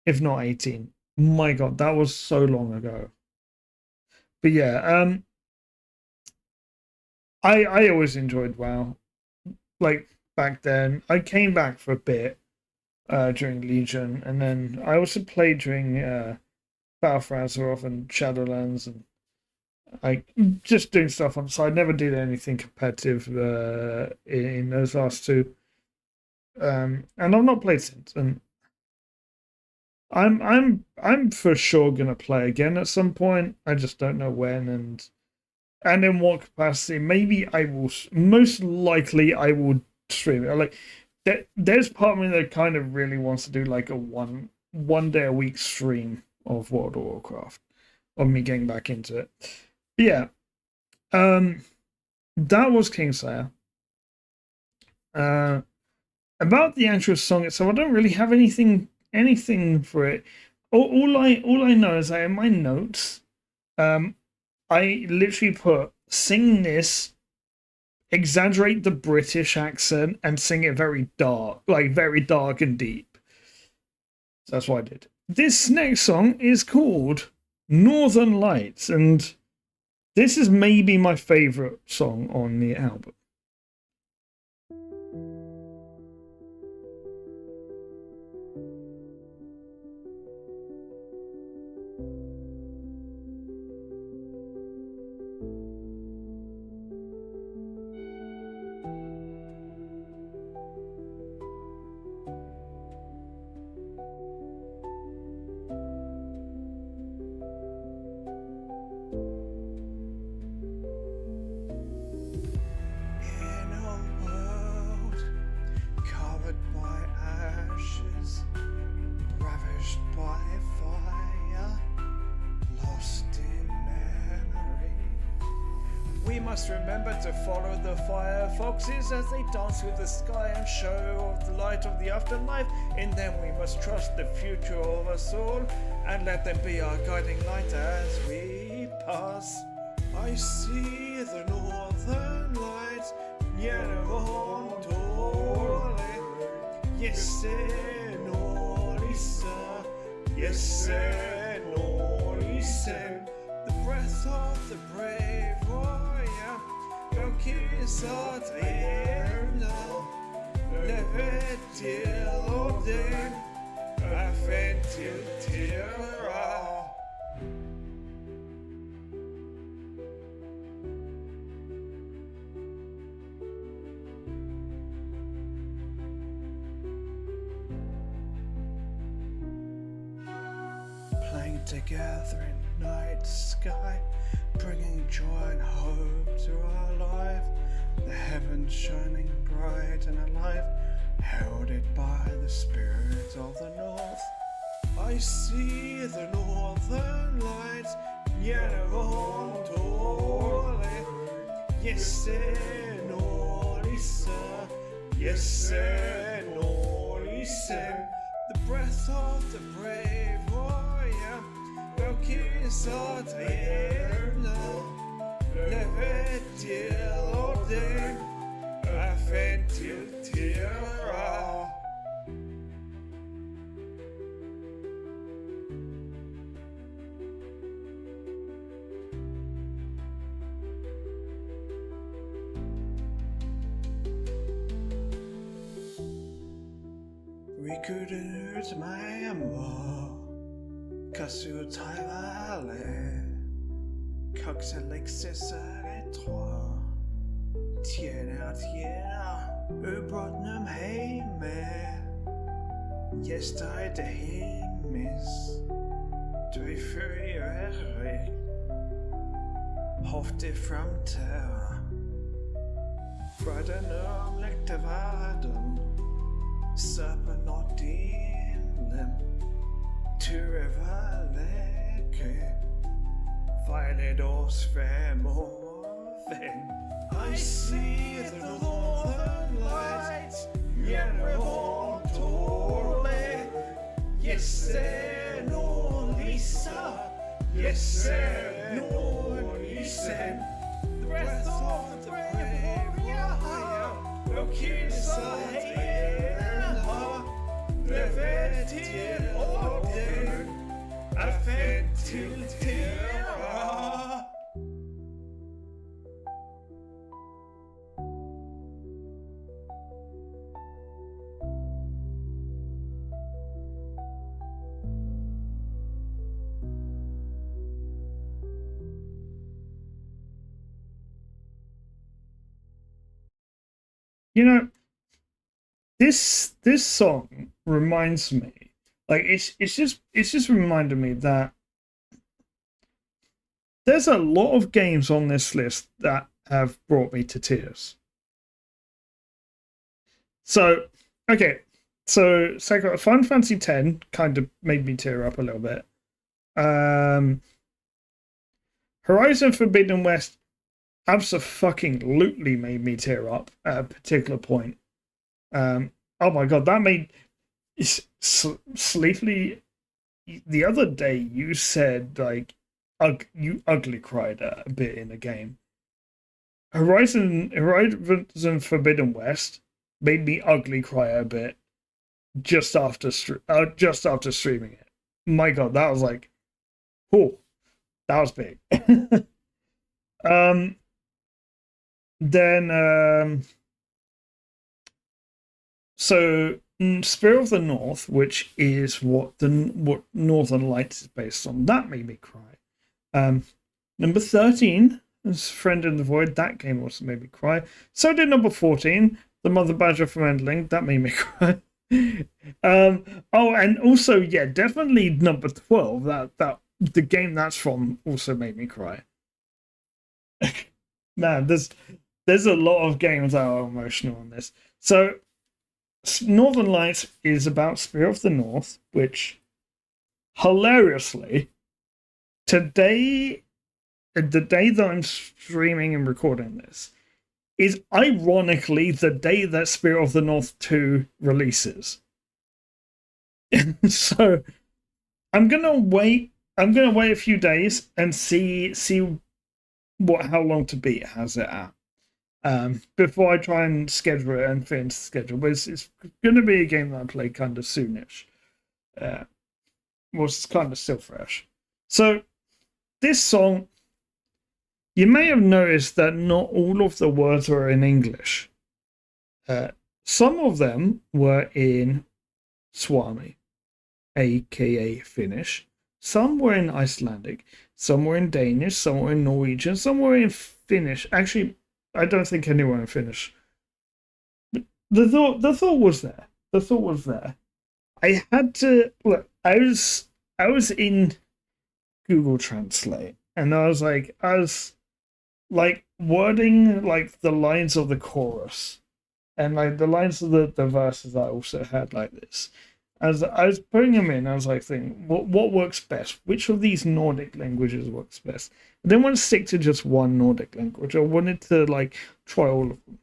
If not 18. My god, that was so long ago. But yeah, I always enjoyed WoW. Back then, I came back for a bit during Legion, and then I also played during Battle for Azeroth and Shadowlands, and just doing stuff on the side. Never did anything competitive in those last two, and I've not played since. And I'm for sure gonna play again at some point. I just don't know when and in what capacity. Maybe I will. Most likely, I will stream it. There's part of me that kind of really wants to do a one day a week stream of World of Warcraft, of me getting back into it. But yeah, that was Kingslayer. About the actual song itself, I don't really have anything for it. All I know is that in my notes, I literally put sing this exaggerate the British accent and sing it very dark, like very dark and deep. So that's what I did. This next song is called Northern Lights, and this is maybe my favorite song on the album. We must remember to follow the fire foxes as they dance through the sky and show of the light of the afterlife. In them we must trust the future of us all, and let them be our guiding light as we pass. I see the northern lights, Yerevan Tole. Yes, no, Lisa. Yes, no, Lisa. The breath of the brave warrior, your kiss are there now. Never till all day, I fed till terror. Playing together in night sky, bringing joy and hope to our life. The heavens shining bright and alive, heralded by the spirit of the north. I see the northern lights, Yerevan Tole. Yes, no, Lisa. Yes, no, Lisa. The breath of the brave warrior, your kiss are there now. Never till all day, I fed till terror. We couldn't hurt my amor, Cassou Taivale, Cox Alexis Retro, Tjena, Ubrodnum Heime, Yesterday the Himis, Du Fury, Hofte from Terra, Fradenum Lectavadum. Supper not in them to river lake, violet or spam or fin. I see the northern lights, Yerevan Tole. Yes, no, Lisa. Yes, no, Lisa. The breath of the brave warrior, your kiss are here. Never till all day, I fed till terror. You know, this song reminds me, like it's just reminded me that there's a lot of games on this list that have brought me to tears. So okay, so Final Fantasy X kind of made me tear up a little bit. Horizon Forbidden West absolutely made me tear up at a particular point. Oh my god, that made Sleepily. The other day you said like you ugly cried a bit in the game, Horizon Forbidden West made me ugly cry a bit just after streaming it. My God, that was like, oh, that was big. um, then so Spear of the North, which is what Northern Lights is based on, that made me cry. Number 13 is Friend in the Void. That game also made me cry. So did number 14, The Mother Badger from Endling. That made me cry. Oh, and also, yeah, definitely number 12. That the game that's from also made me cry. Man, there's a lot of games that are emotional on this. So Northern Lights is about Spear of the North, which hilariously today, the day that I'm streaming and recording this, is ironically the day that Spear of the North 2 releases. So I'm gonna wait a few days and see how long to beat has it at. Before I try and schedule it and fit into the schedule. But it's gonna be a game that I play kind of soonish. Well, it's kind of still fresh. So this song, you may have noticed that not all of the words are in English. Some of them were in Swami, aka Finnish. Some were in Icelandic. Some were in Danish. Some were in Norwegian. Some were in Finnish. Actually, I don't think anyone in Finnish. But the thought was there. The thought was there. I had to look. I was in Google Translate, and I was like wording like the lines of the chorus and like the lines of the verses I also had like this. As I was putting them in, I was like thinking, what works best? Which of these Nordic languages works best? I didn't want to stick to just one Nordic language. I wanted to like try all of them.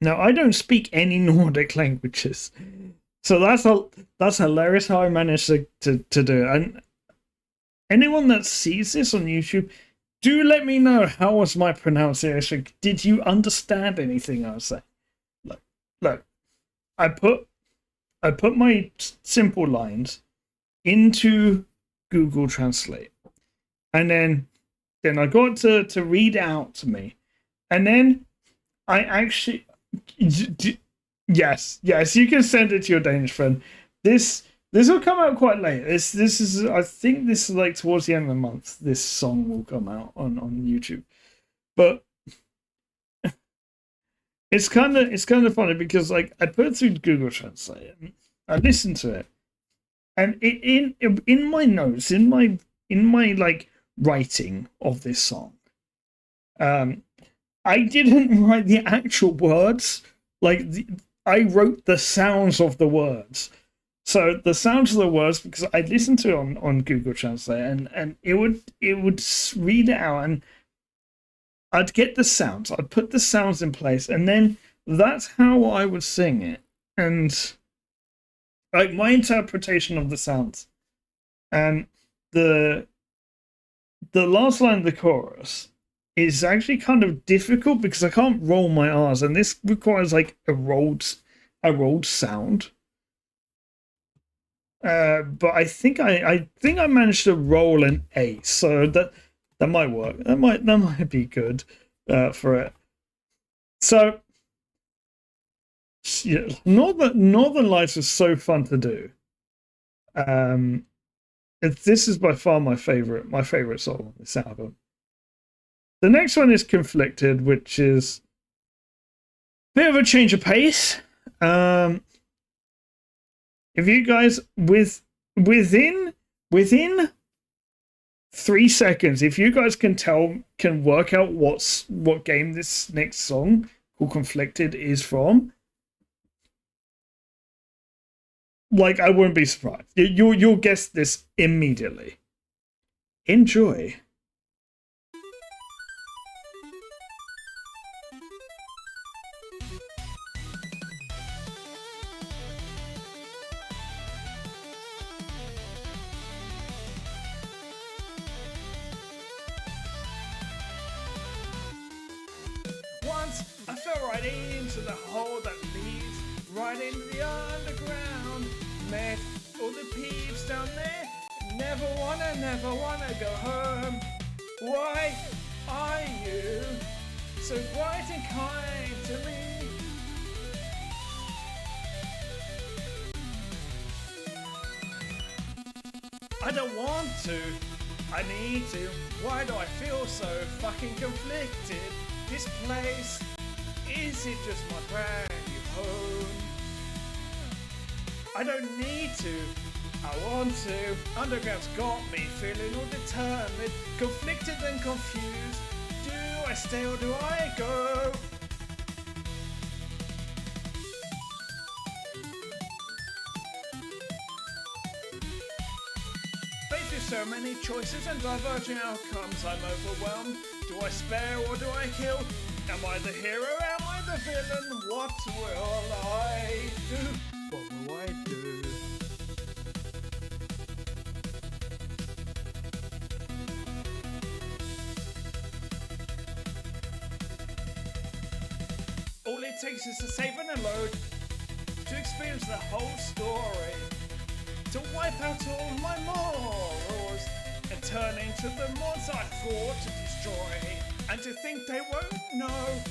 Now I don't speak any Nordic languages. So that's hilarious how I managed to do it. And anyone that sees this on YouTube, do let me know how was my pronunciation. Did you understand anything I was saying? Look, I put my simple lines into Google Translate, and then I got to read it out to me, and then I actually yes, you can send it to your Danish friend. This will come out quite late. This is, I think this is like towards the end of the month. This song will come out on YouTube, but it's kind of funny because like I put it through Google Translate and I listened to it, and in my notes, in my like writing of this song, I didn't write the actual words. Like I wrote the sounds of the words. So the sounds of the words, because I listened to it on Google Translate, and it would read it out, and I'd get the sounds. I'd put the sounds in place, and then that's how I would sing it. And like my interpretation of the sounds, and the last line of the chorus is actually kind of difficult because I can't roll my R's, and this requires like a rolled sound. But I think I managed to roll an A, so that might work. That might be good for it. So yeah, Northern Lights is so fun to do. This is by far my favorite song on this album. The next one is Conflicted, which is a bit of a change of pace. If you guys within 3 seconds, if you guys can work out what game this next song called Conflicted is from, like I wouldn't be surprised. You'll guess this immediately. Enjoy. fell right into the hole that leads right into the underground. Met all the peeps down there, never wanna go home. Why are you so bright and kind to me? I don't want to, I need to. Why do I feel so fucking conflicted? This place, is it just my brand new home? I don't need to, I want to. Underground's got me feeling all determined, conflicted and confused. Do I stay or do I go? Faced with so many choices and diverging outcomes, I'm overwhelmed. Do I spare or do I kill? Am I the hero? Am I the villain? What will I do? What will I do? All it takes is to save and a load to experience the whole story, to wipe out all my morals and turn into the mods I thought to destroy, and to think they won't know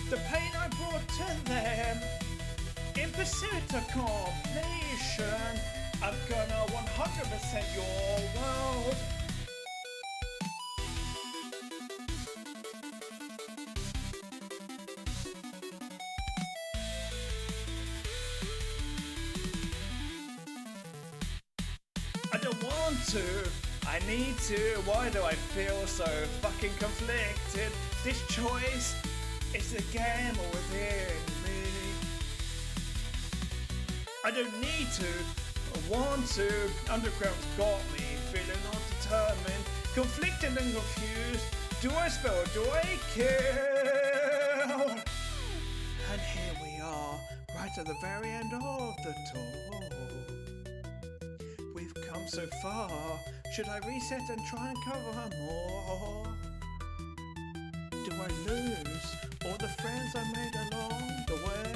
the pain I brought to them. In pursuit of completion, I'm gonna 100% your world. I don't want to, I need to. Why do I feel so fucking conflicted? This choice is the game within me. I don't need to, I want to. Underground's got me feeling undetermined, conflicted and confused. Do I spell or do I kill? And here we are, right at the very end of the tour. We've come so far, should I reset and try and cover more? Do I lose all the friends I made along the way?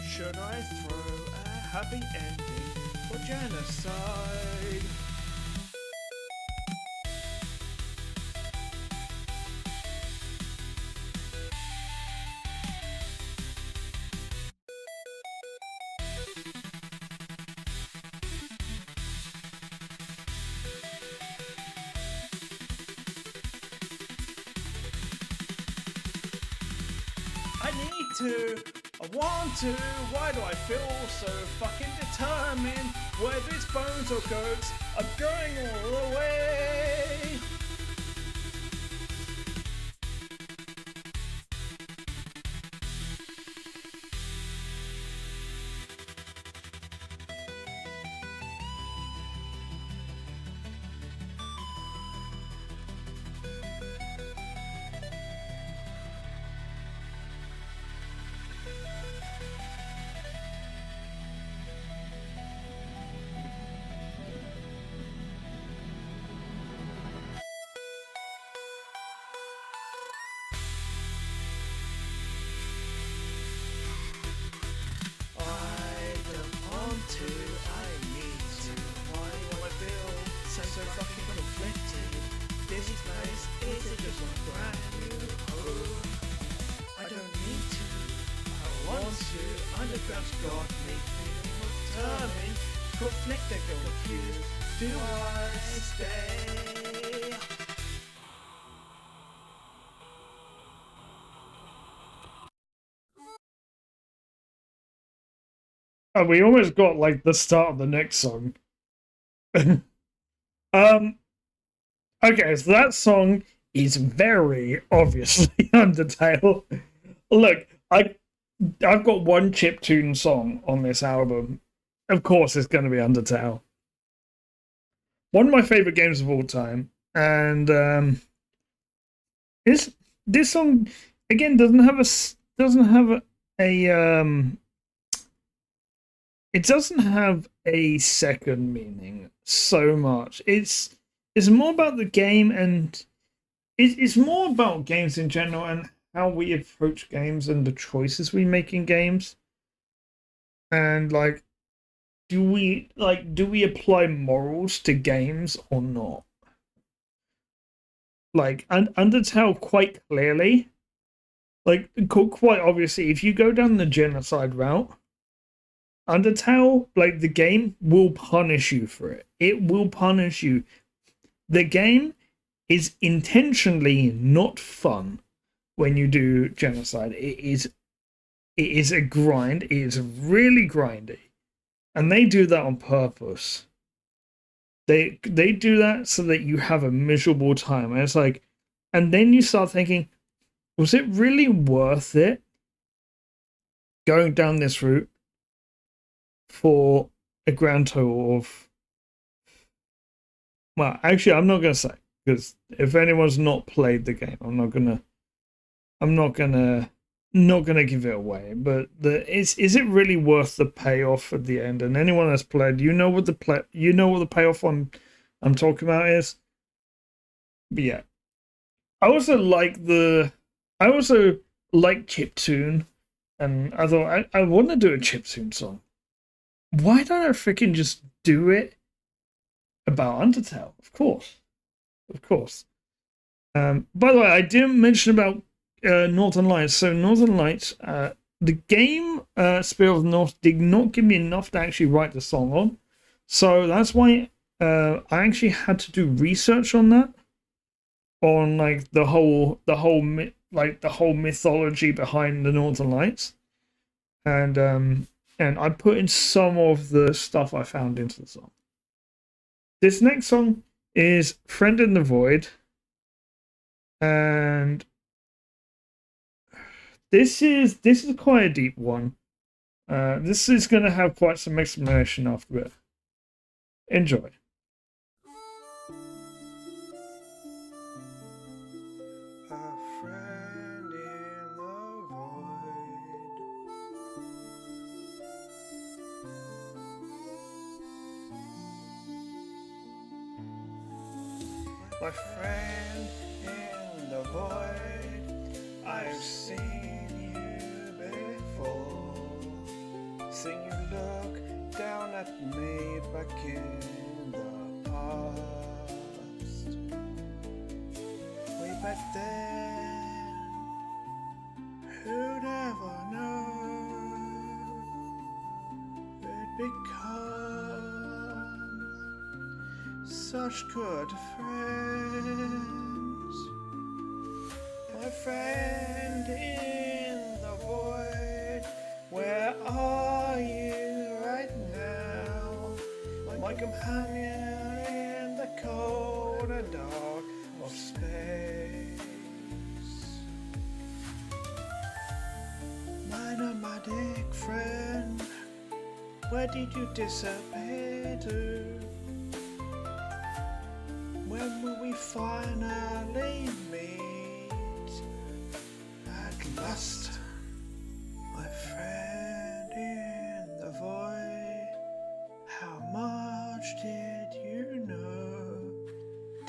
Should I throw a happy ending for genocide? I need to, I want to. Why do I feel so fucking determined? Whether it's bones or goats, I'm going all the way. So fucking conflicted. This place isn't just my brand new home. I don't need to, I want to. Underground's got me feeling determined, conflicted and confused. Do I stay? Oh, we almost got like the start of the next song. Okay, so that song is very obviously Undertale. Look, I've got one chiptune song on this album. Of course, it's going to be Undertale. One of my favorite games of all time, and this song again doesn't have a second meaning so much. It's more about the game, and it's more about games in general and how we approach games and the choices we make in games. And like, do we apply morals to games or not? Like, and Undertale quite clearly, like quite obviously, if you go down the genocide route, Undertale, like the game will punish you for it. It will punish you. The game is intentionally not fun when you do genocide. It is a grind. It is really grindy. And they do that on purpose. They do that so that you have a miserable time. And it's like, and then you start thinking, was it really worth it going down this route for a grand total of, well, actually I'm not gonna say, because if anyone's not played the game, I'm not gonna give it away. But is it really worth the payoff at the end? And anyone that's played, you know what the payoff I'm talking about is. But yeah, I also like chiptune, and I thought I want to do a chiptune song. Why don't I freaking just do it about Undertale? Of course. By the way, I didn't mention about Northern Lights. So Northern Lights, the game Spirit of the North did not give me enough to actually write the song on. So that's why I actually had to do research on that, on like the whole mythology behind the Northern Lights, and I put in some of the stuff I found into the song. This next song is Friend in the Void, and this is quite a deep one. This is going to have quite some explanation after it. Enjoy. A friend in the void. My friend in the void, I've seen you before. Seen you look down at me back in the past. Way back then, who'd ever know we'd become such good friends. My friend in the void, where are you right now? My companion in the cold and dark of space. My nomadic friend, where did you disappear to? When will we finally meet at last? My friend in the void, how much did you know?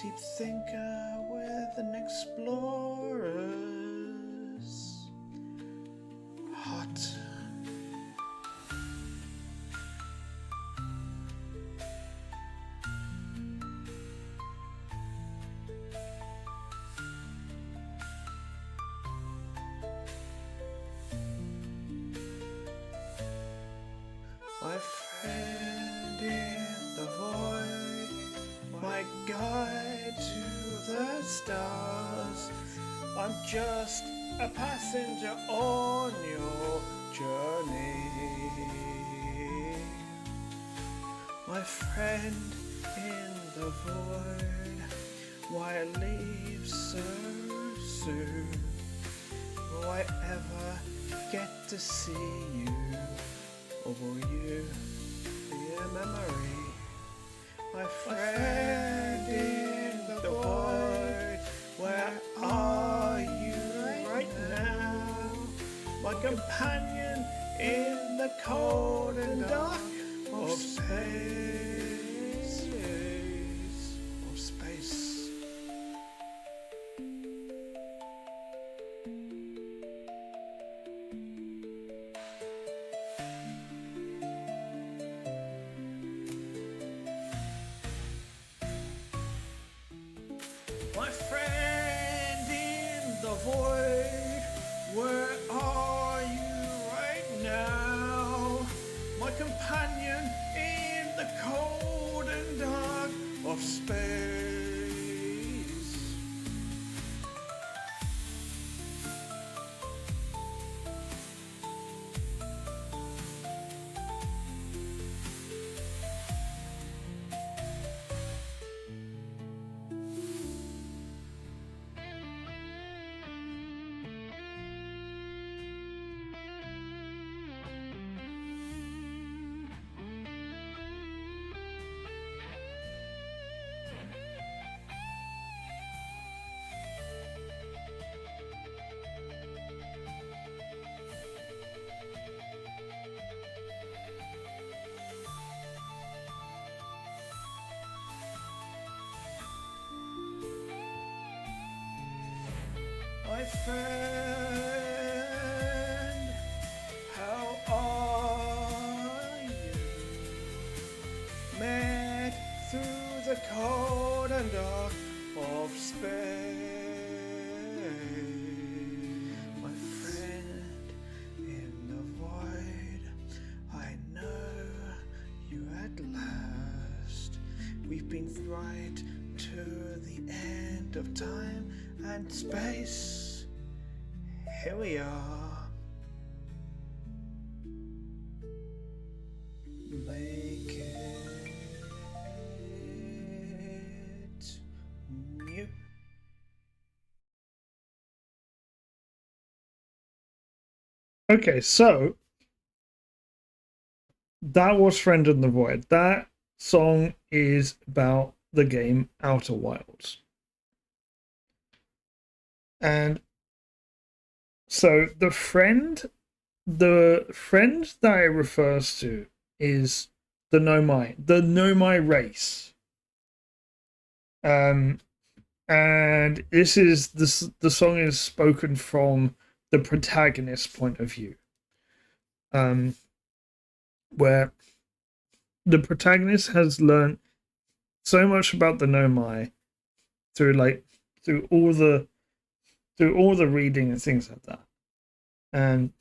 Deep thinker with an explorer's heart. My friend in the void, my guide to the stars. I'm just a passenger on your journey. My friend in the void, why leave so soon? Will I ever get to see you? Or will you be a memory? My friend in the void, where are you right now? My companion in the cold and dark of space. Of space. My friend in the void, where are you right now? My companion in the cold and dark of space. My friend, how are you? Met through the cold and dark of space. My friend in the void, I know you at last. We've been right to the end of time and space. Here we are. Make it new. Okay, so that was Friend in the Void. That song is about the game Outer Wilds. And so the friend that it refers to is the Nomai race. And this is the song is spoken from the protagonist's point of view. Where the protagonist has learned so much about the Nomai through all the reading and things like that, and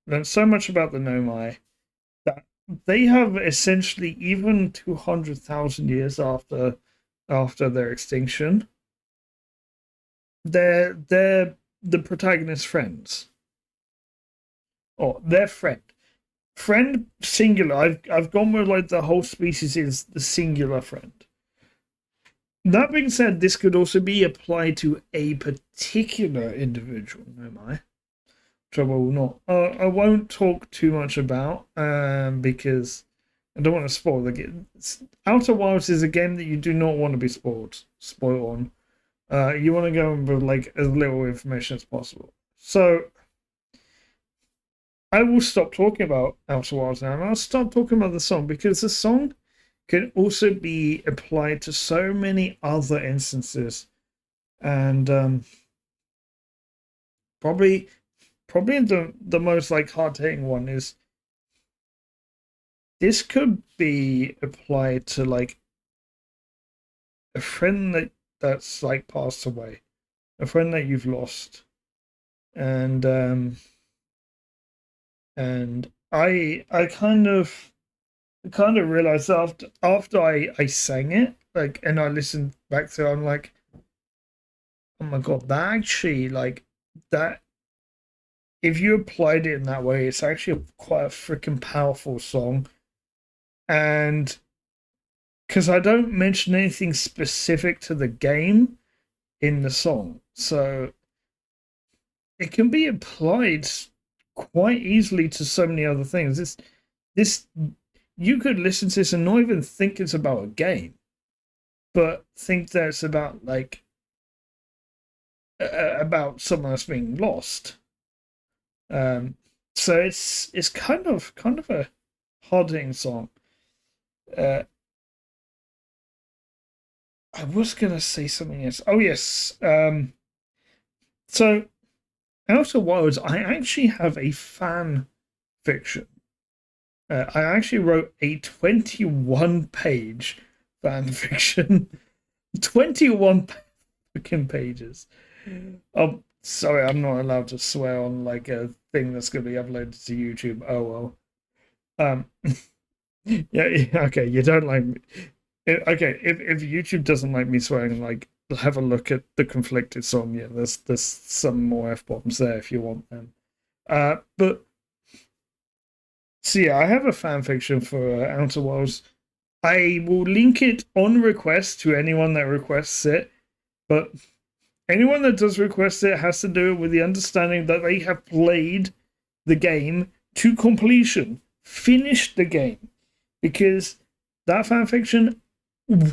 learned so much about the Nomai that they have essentially, even 200,000 years after their extinction, they're the protagonist's friends, or their friend singular. I've gone with like the whole species is the singular friend. That being said, this could also be applied to a particular individual, Nomai, which I will not. I won't talk too much about, because I don't want to spoil the game. Outer Wilds is a game that you do not want to be spoiled on. You want to go in with like as little information as possible. So I will stop talking about Outer Wilds now, and I'll start talking about the song, because the song can also be applied to so many other instances, and probably the most like hard-hitting one is this could be applied to like a friend that's like passed away, a friend that you've lost, and I kind of realized after I sang it, like, and I listened back to it, I'm like, oh my god, that actually, like, that, if you applied it in that way, it's actually quite a freaking powerful song. And because I don't mention anything specific to the game in the song, so it can be applied quite easily to so many other things. This you could listen to this and not even think it's about a game, but think that it's about like about someone that's being lost. So it's kind of a hard-hitting song. I was gonna say something else. Oh yes. So Outer Wilds, I actually have a fan fiction. I actually wrote a 21-page fan fiction. 21 fucking pages. Oh, sorry, I'm not allowed to swear on like a thing that's going to be uploaded to YouTube. Oh well. Yeah, okay, you don't like me. Okay, if YouTube doesn't like me swearing, like have a look at the conflicted song. Yeah, there's some more F bombs there if you want them. But so yeah, I have a fan fiction for Outer Worlds. I will link it on request to anyone that requests it, but anyone that does request it has to do it with the understanding that they have played the game to completion, finished the game, because that fanfiction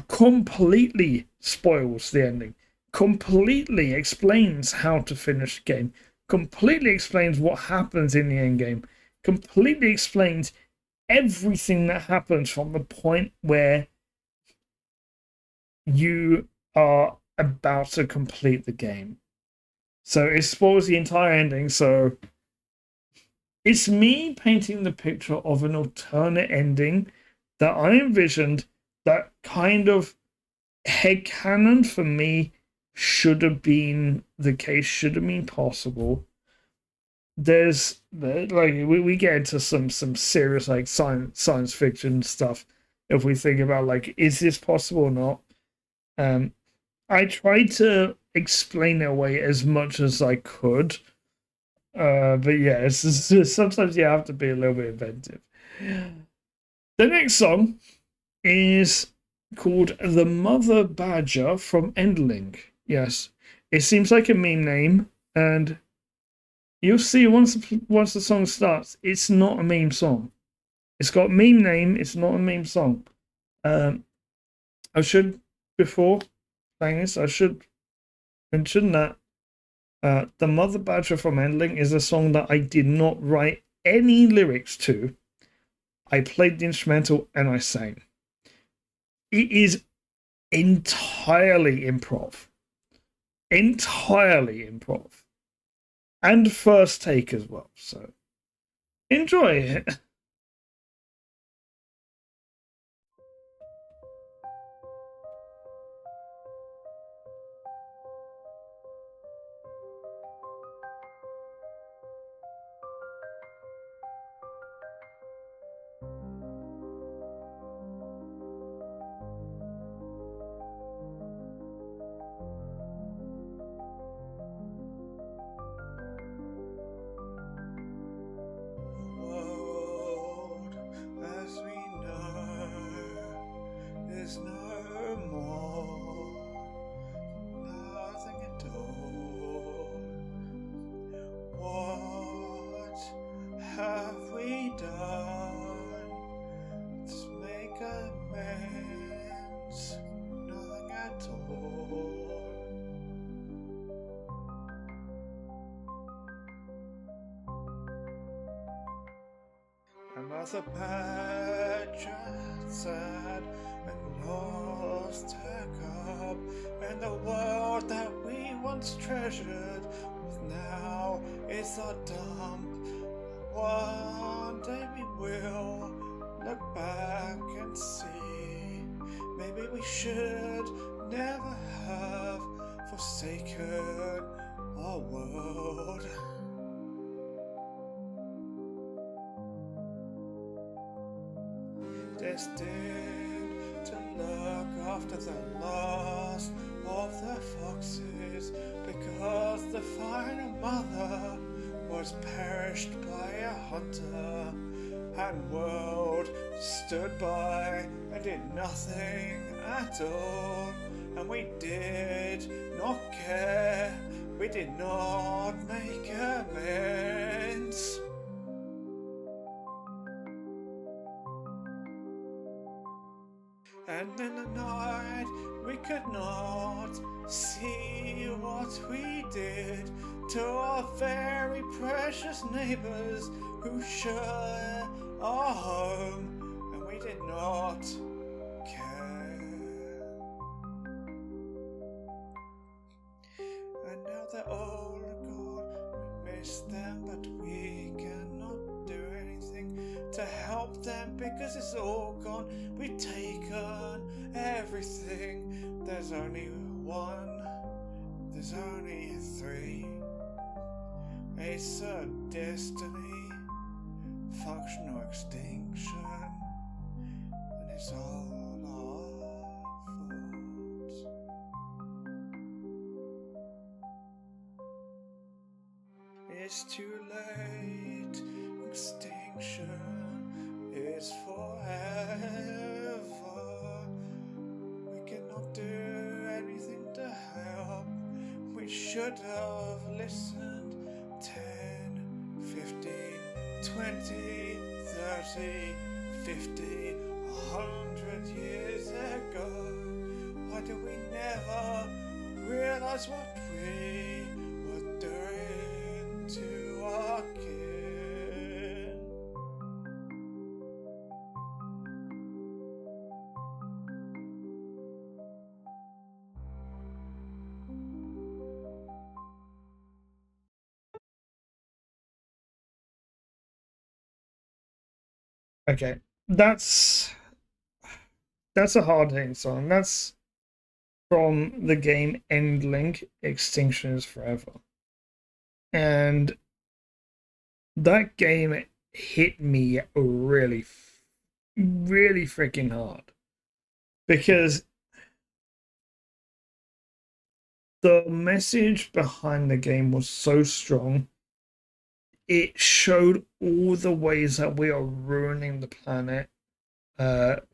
completely spoils the ending, completely explains how to finish the game, completely explains what happens in the end game, completely explains everything that happens from the point where you are about to complete the game. So it spoils the entire ending. So it's me painting the picture of an alternate ending that I envisioned, that kind of headcanon for me should have been the case, should have been possible. There's like we get into some serious like science fiction stuff if we think about like, is this possible or not? I tried to explain it away as much as I could, but yeah, it's sometimes you have to be a little bit inventive. The next song is called The Mother Badger from Endling. Yes, it seems like a meme name, and you'll see once the song starts, it's not a meme song. It's got a meme name, it's not a meme song. I should, before playing this, I should mention that The Mother Badger from Endling is a song that I did not write any lyrics to. I played the instrumental and I sang. It is entirely improv. Entirely improv. And first take as well. So enjoy it. Mother Badger, sad and lost her cub, and the world that we once treasured now is a dump. One day we will look back and see, maybe we should never have forsaken our world. Destined to look after the lost of the foxes, because the final mother was perished by a hunter, and world stood by and did nothing at all, and we did not care, we did not make amends. And in the night we could not see what we did to our very precious neighbors who share our home, and we did not care. And now they're all gone, we miss them, but we cannot do anything to help them because it's all gone. We've taken everything. There's only one there's only three. It's a destiny, functional extinction, and it's all our fault. It's too late, extinction is forever. We cannot do anything to help. We should have listened 10, 15, 20, 30, 50, 100 years ago. Why did we never realize what we were doing to our kin? Okay, that's a hard hitting song. That's from the game Endlink Extinction is Forever. And that game hit me really, really freaking hard. Because the message behind the game was so strong. It showed all the ways that we are ruining the planet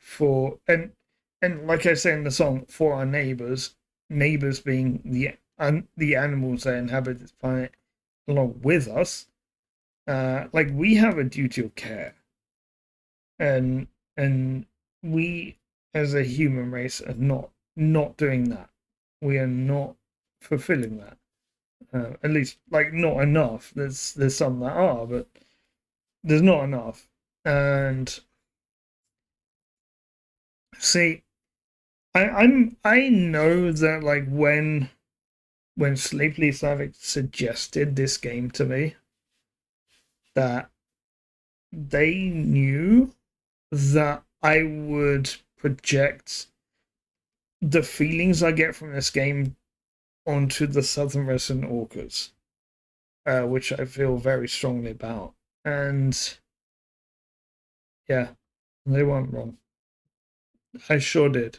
for and like I say in the song, for our neighbors being the animals that inhabit this planet along with us. Like we have a duty of care, and we as a human race are not doing that. We are not fulfilling that. At least, like, not enough. There's some that are, but there's not enough. And see, I know that like when Sleepily Savage suggested this game to me, that they knew that I would project the feelings I get from this game onto the Southern Resident Orcas, which I feel very strongly about. And yeah, they weren't wrong. I sure did.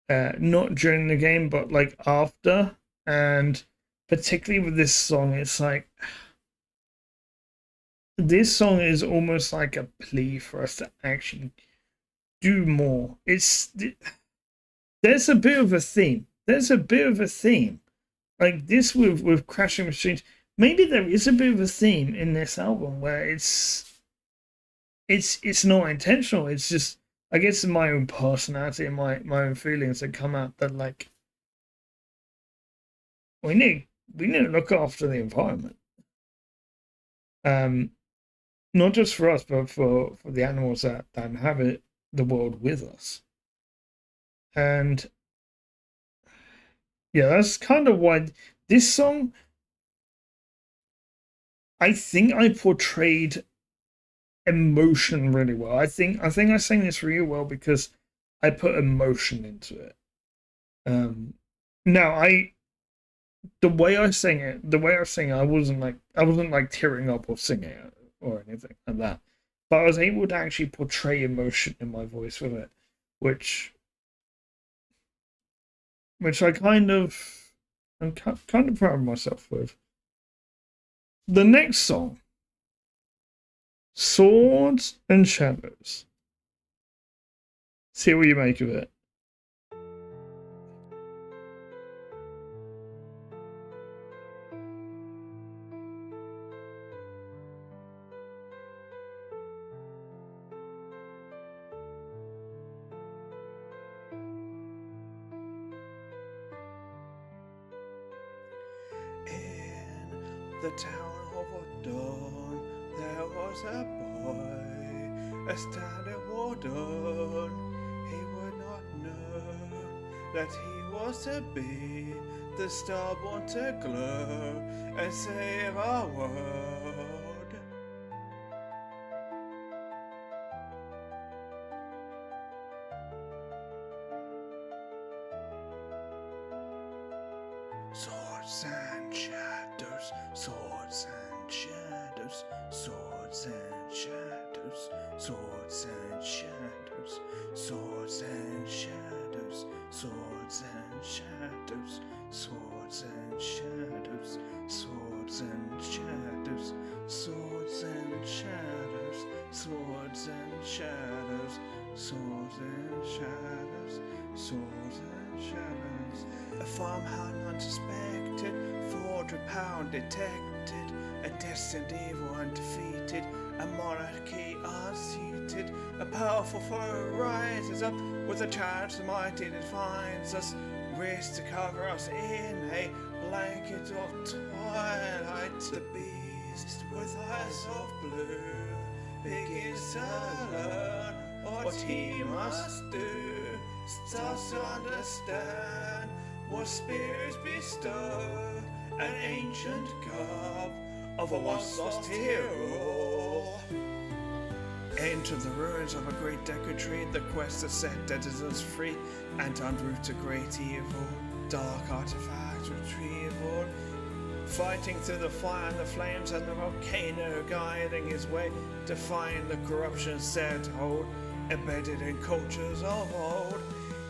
Not during the game, but like after, and particularly with this song, it's like this song is almost like a plea for us to actually do more. There's a bit of a theme. Like this with Crashing Machines. Maybe there is a bit of a theme in this album where it's not intentional. It's just, I guess, my own personality and my own feelings that come out that like we need to look after the environment. Not just for us, but for the animals that inhabit the world with us. And yeah, that's kind of why this song, I think I portrayed emotion really well. I think I sang this really well because I put emotion into it. Now the way I sang it, I wasn't like tearing up or singing it or anything like that. But I was able to actually portray emotion in my voice with it, which I'm kind of proud of myself with. The next song, Swords and Shadows. See what you make of it. In the town of Odon, there was a boy, a standing warden. He would not know that he was to be the star born to glow and save our world. Swords and shadows, swords and shadows, swords and shadows, swords and shadows, swords and shadows, swords and shadows, swords and shadows, swords and shadows, swords and shadows, swords and shadows, swords and shadows, swords and shadows. A farmhound unsuspected, 400-pound detected, a destined evil undefeated, a monarchy unsuited, a powerful foe rises up with a chance the mighty defines us, race to cover us in a blanket of twilight. The beast with eyes of blue begins to learn what he must do, starts to understand what spirits bestow an ancient garb of a once lost hero. Enter the ruins of a great deku tree, the quest to set denizens free and unroot a great evil, dark artifacts retrieval. Fighting through the fire and the flames and the volcano, guiding his way to find the corruption set hold, embedded in cultures of old.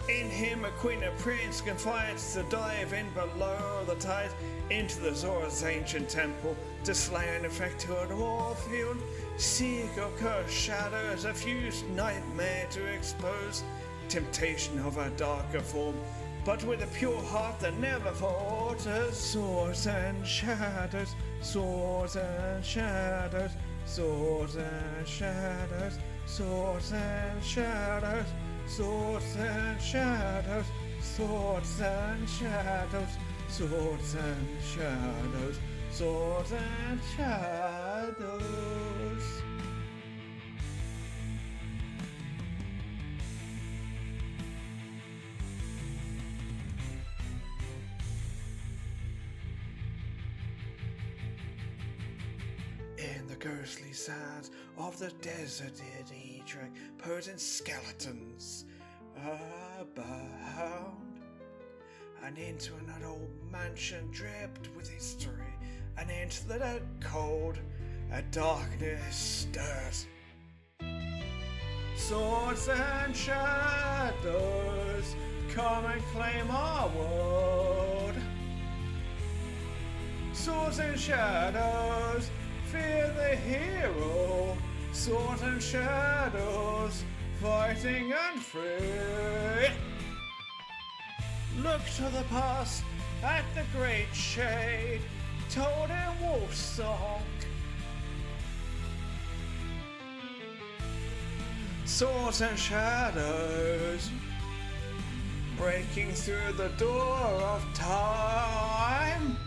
In him a queen and prince confides to dive in below the tide into the Zora's ancient temple to slay an infected warfield. Seek or curse shadows, a fused nightmare to expose temptation of a darker form, but with a pure heart that never falters. Swords and shadows, swords and shadows, swords and shadows, swords and shadows, swords and shadows, swords and shadows, swords and shadows, swords and shadows. In the ghostly sands of the desert did he track potent skeletons abound, and into an old mansion dripped with history, and into the cold a darkness stirs. Swords and shadows, come and claim our world. Swords and shadows, fear the hero. Swords and shadows, fighting and free. Look to the past at the great shade, told in wolf song. Swords and shadows, breaking through the door of time,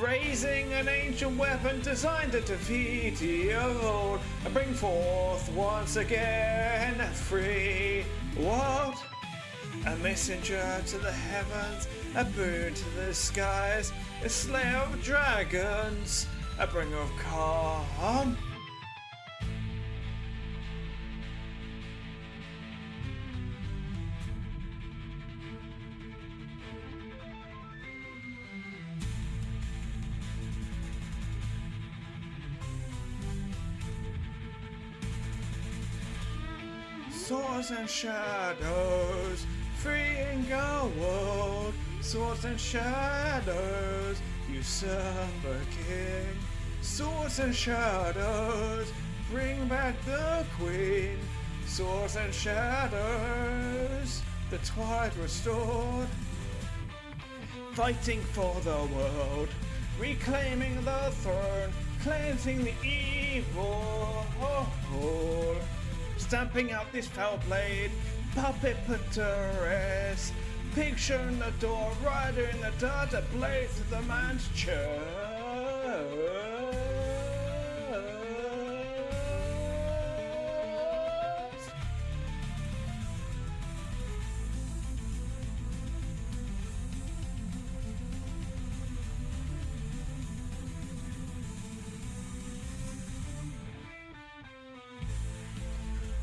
raising an ancient weapon designed to defeat the old and bring forth once again a free world. A messenger to the heavens, a boon to the skies, a slayer of dragons, a bringer of calm. Swords and shadows, freeing our world. Swords and shadows, usurper king. Swords and shadows, bring back the queen. Swords and shadows, the twilight restored. Fighting for the world, reclaiming the throne, cleansing the evil. Stamping out this foul blade, puppet put to rest. Picture in the door, rider in the dirt, a blade through the man's chest.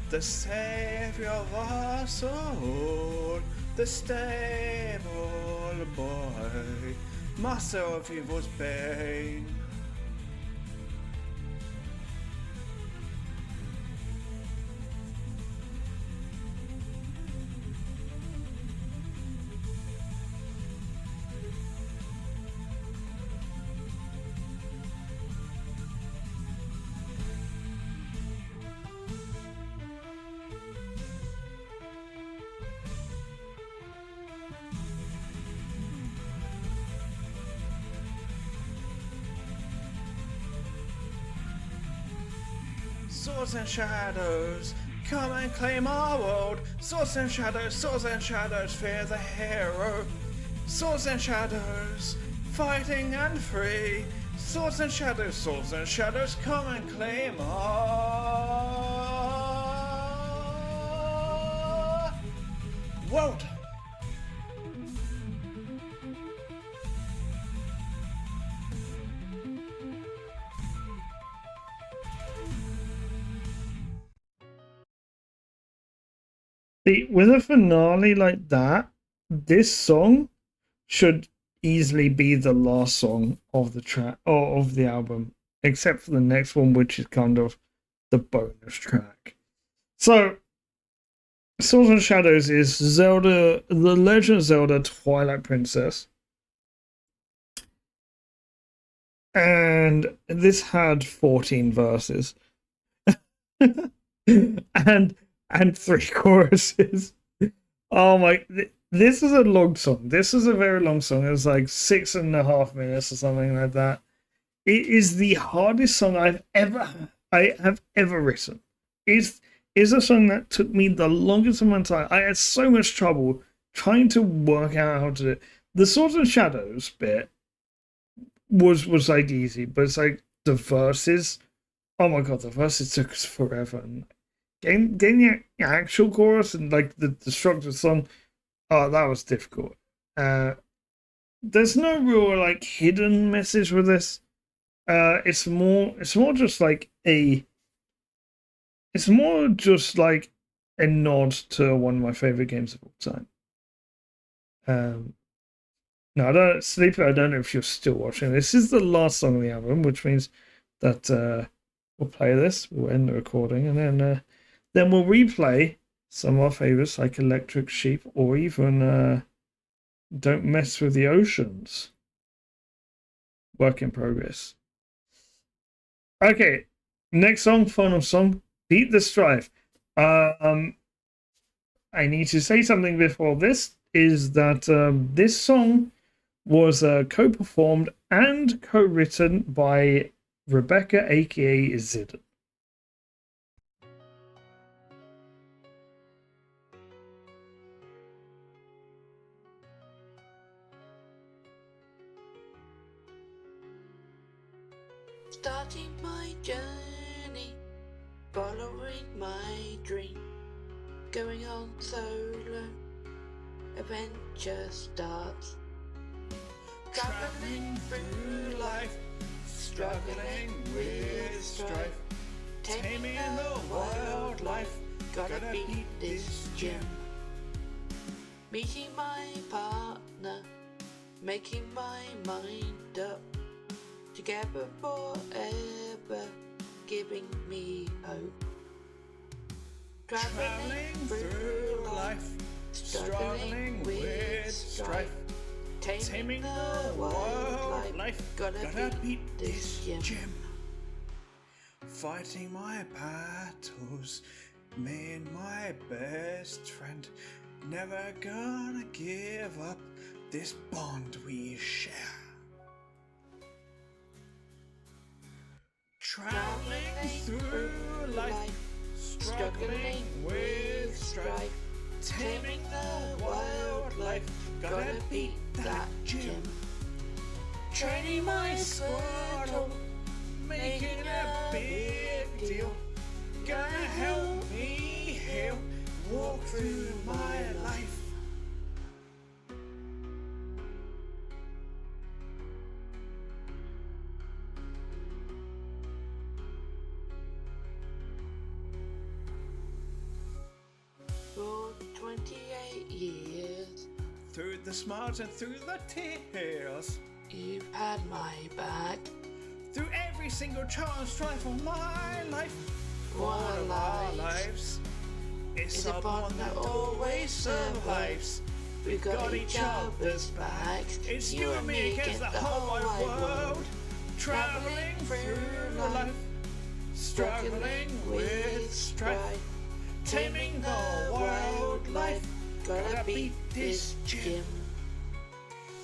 The savior of our soul, the stable boy, master of evil's bane. Swords and shadows, come and claim our world. Swords and shadows, fear the hero. Swords and shadows, fighting and free. Swords and shadows, come and claim our world. See, with a finale like that, this song should easily be the last song of the track or of the album, except for the next one, which is kind of the bonus track. So, Swords and Shadows is Zelda, The Legend of Zelda Twilight Princess. And this had 14 verses. and 3 choruses. Oh my, this is a long song. This is a very long song. It's like 6.5 minutes or something like that. It is the hardest song I have ever written. It's a song that took me the longest amount of time. I had so much trouble trying to work out how to do it. The Swords and Shadows bit was like easy, but it's like the verses. Oh my god, the verses took us forever. And getting the actual chorus and like the structure of the song, oh, that was difficult. There's no real like hidden message with this. It's more just like a nod to one of my favorite games of all time. No, I don't, Sleeper, I don't know if you're still watching. This is the last song of the album, which means that we'll play this, we'll end the recording, and then we'll replay some of our favorites like Electric Sheep or even Don't Mess with the Oceans. Work in progress. Okay, next song, final song, Beat the Strife. I need to say something before this, is that this song was co-performed and co-written by Rebecca, aka Zidane. Starting my journey, following my dream, going on solo, adventure starts. Traveling through life, struggling with strife, taming the wildlife, gotta beat this gym. Meeting my partner, making my mind up, together forever, giving me hope. Traveling through life, struggling with strife, taming the wildlife, gotta beat this gym. Fighting my battles, me and my best friend, never gonna give up this bond we share. Traveling through life, struggling with strife, taming the wildlife, gotta beat that gym. Training my squirtle, making a big deal, gonna help me heal, walk through my life. For 28 years, Through the smiles and through the tears, you've had my back. Through every single trial and strife of my life, What all a of our life. lives. It's It's a a bond that always survives. We've got each other's backs. It's you and me against the whole wide world. Traveling through life, struggling with strife, taming the wildlife. Gotta beat this gym.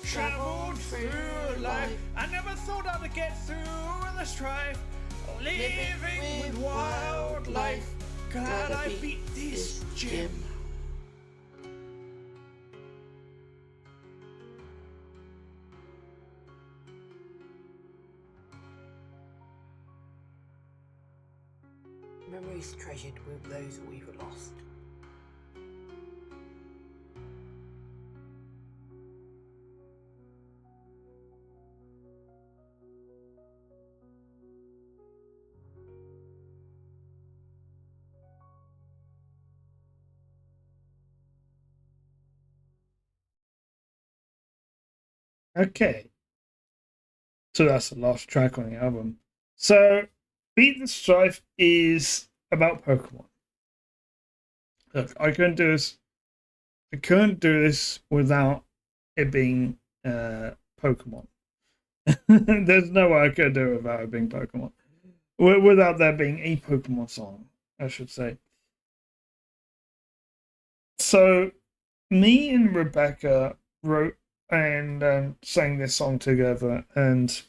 Traveled through life. I never thought I'd get through the strife. Living with wildlife. Glad I beat this gym. Memories treasured with those we've lost. Okay. So that's the last track on the album. So Beat the Strife is about Pokemon. Look, I couldn't do this without it being Pokemon. There's no way I could do it without it being Pokemon. Without there being a Pokemon song, I should say. So me and Rebecca wrote and sang this song together, and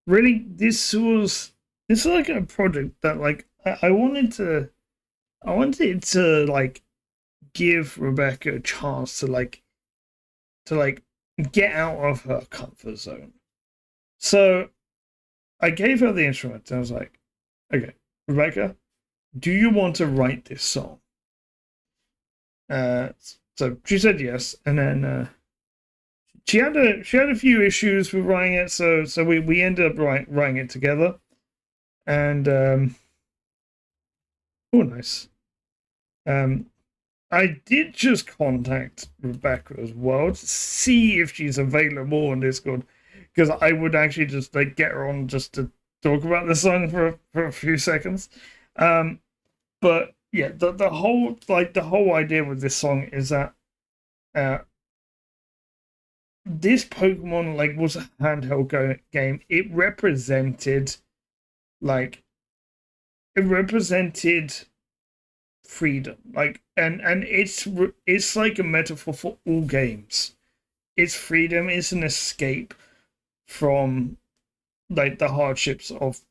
really this was like a project that like I wanted it to like give Rebecca a chance to like get out of her comfort zone. So I gave her the instrument and I was like, okay, Rebecca, do you want to write this song? So she said yes, and then she had a few issues with writing it, so we ended up writing it together, and oh nice. I did just contact Rebecca as well to see if she's available on Discord, because I would actually just like get her on just to talk about the song for a few seconds. But yeah, the whole idea with this song is that this Pokemon like was a handheld game. It represented freedom, like, and it's like a metaphor for all games. It's freedom. It's an escape from like the hardships of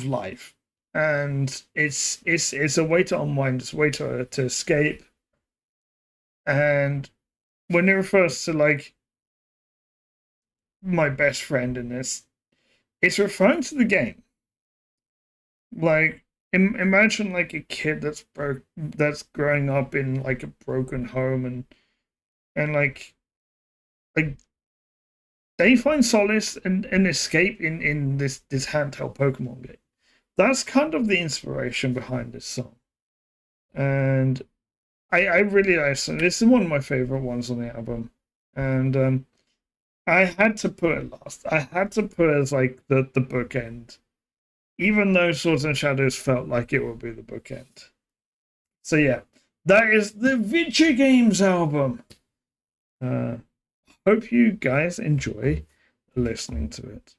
life, and it's a way to unwind. It's a way to escape. And when it refers to like my best friend in this, it's referring to the game. Like, imagine like a kid that's growing up in like a broken home, and like they find solace and escape in this handheld Pokemon game. That's kind of the inspiration behind this song, and I really like it. This is one of my favorite ones on the album, and I had to put it last. I had to put it as like the bookend, even though Swords and Shadows felt like it would be the bookend. So yeah, that is the Vidja Games album. Hope you guys enjoy listening to it.